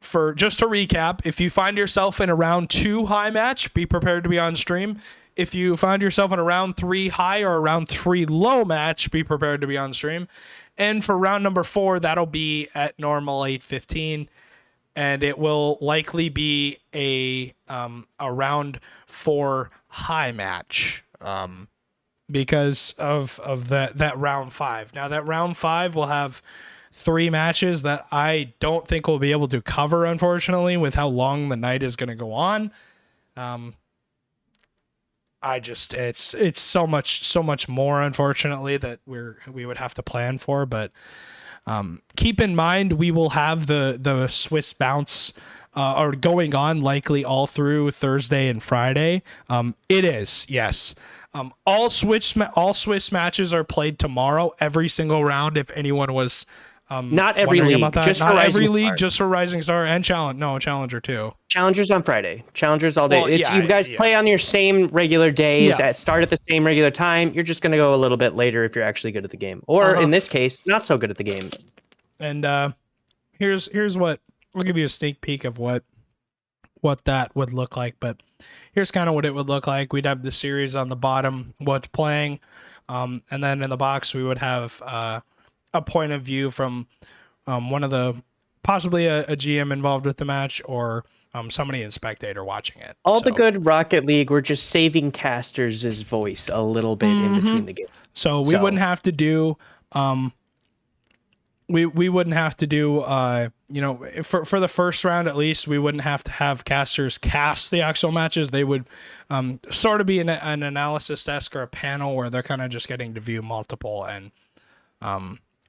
for just to recap, if you find yourself in a round 2 high match, be prepared to be on stream. If you find yourself in a round 3 high or a round 3 low match, be prepared to be on stream. And for round number 4, that'll be at normal 8:15, and it will likely be a round 4 high match. Because of that round 5. Now that round 5 will have 3 matches that I don't think we'll be able to cover, unfortunately, with how long the night is going to go on. It's so much more, unfortunately, that we would have to plan for. But keep in mind, we will have the Swiss bounce are going on likely all through Thursday and Friday. It is, yes. All Swiss matches are played tomorrow, every single round. If anyone was Not every wondering league, about that. just Not for every Rising league, Star. just for Rising Star and Challenger too. Challengers on Friday. Challengers all day. Well, It's, yeah, you guys yeah. play on your same regular days, Yeah. start at the same regular time. You're just going to go a little bit later if you're actually good at the game. Or in this case, not so good at the game. And here's what I'll give you a sneak peek of what that would look like. But here's kind of what it would look like. We'd have the series on the bottom, what's playing, and then in the box we would have a point of view from one of the possibly a GM involved with the match or somebody in spectator watching it. All the good Rocket League, we're just saving Casters' voice a little bit in between the games. So we wouldn't have to do we wouldn't have to do for the first round at least, we wouldn't have to have casters cast the actual matches. They would sort of be an analysis desk or a panel where they're kind of just getting to view multiple and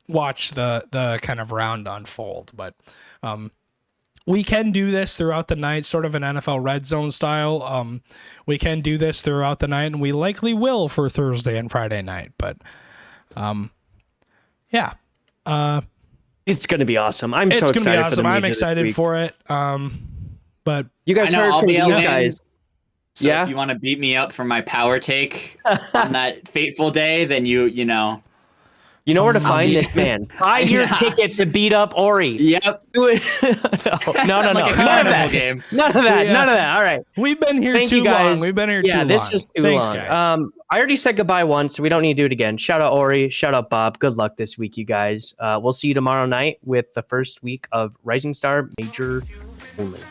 watch the kind of round unfold. But we can do this throughout the night, sort of an NFL red zone style. We can do this throughout the night, and we likely will for Thursday and Friday night. But yeah. It's going to be awesome. I'm so excited. It's going to be awesome. For I'm excited for it. But you guys heard from these guys. So if you want to beat me up for my power take on that fateful day, then you know. You know where to find this man. Buy your ticket to beat up Ori. Yep. No. None of that. Game. None of that. None of that. All right. We've been here Thank too you guys. long. We've been here too long. Yeah, this is too Thanks, long. Guys. I already said goodbye once, so we don't need to do it again. Shout out Ori. Shout out Bob. Good luck this week, you guys. We'll see you tomorrow night with the first week of Rising Star Major only.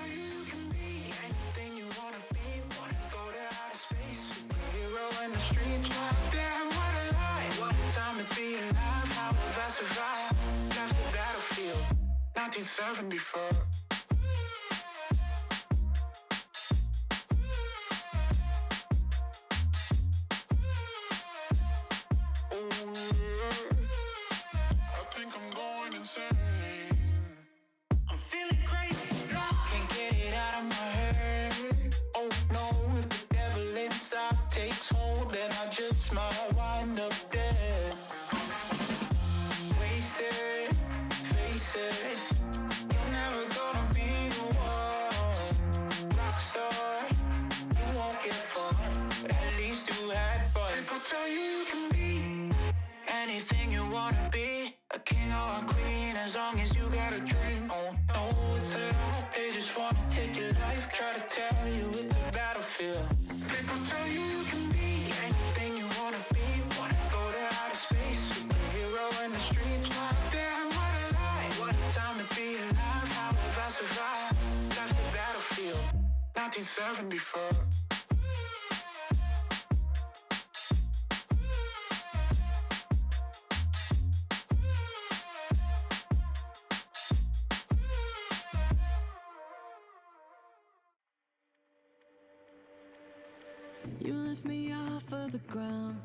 Takes hold, then I just might wind up dead. Wasted, face it. You're never gonna be the one. Rockstar, you won't get far. At least you had fun. People tell you can be anything you wanna be. A king or a queen, as long as you got a dream. Oh no, it's a lie. They just wanna take your life. Try to tell you it's a battlefield. People tell you you can be anything you wanna be. Wanna go to outer space, superhero in the streets. Damn, what a lie. What a time to be alive. How have I survived? Life's a battlefield. 1974. You lift me off of the ground.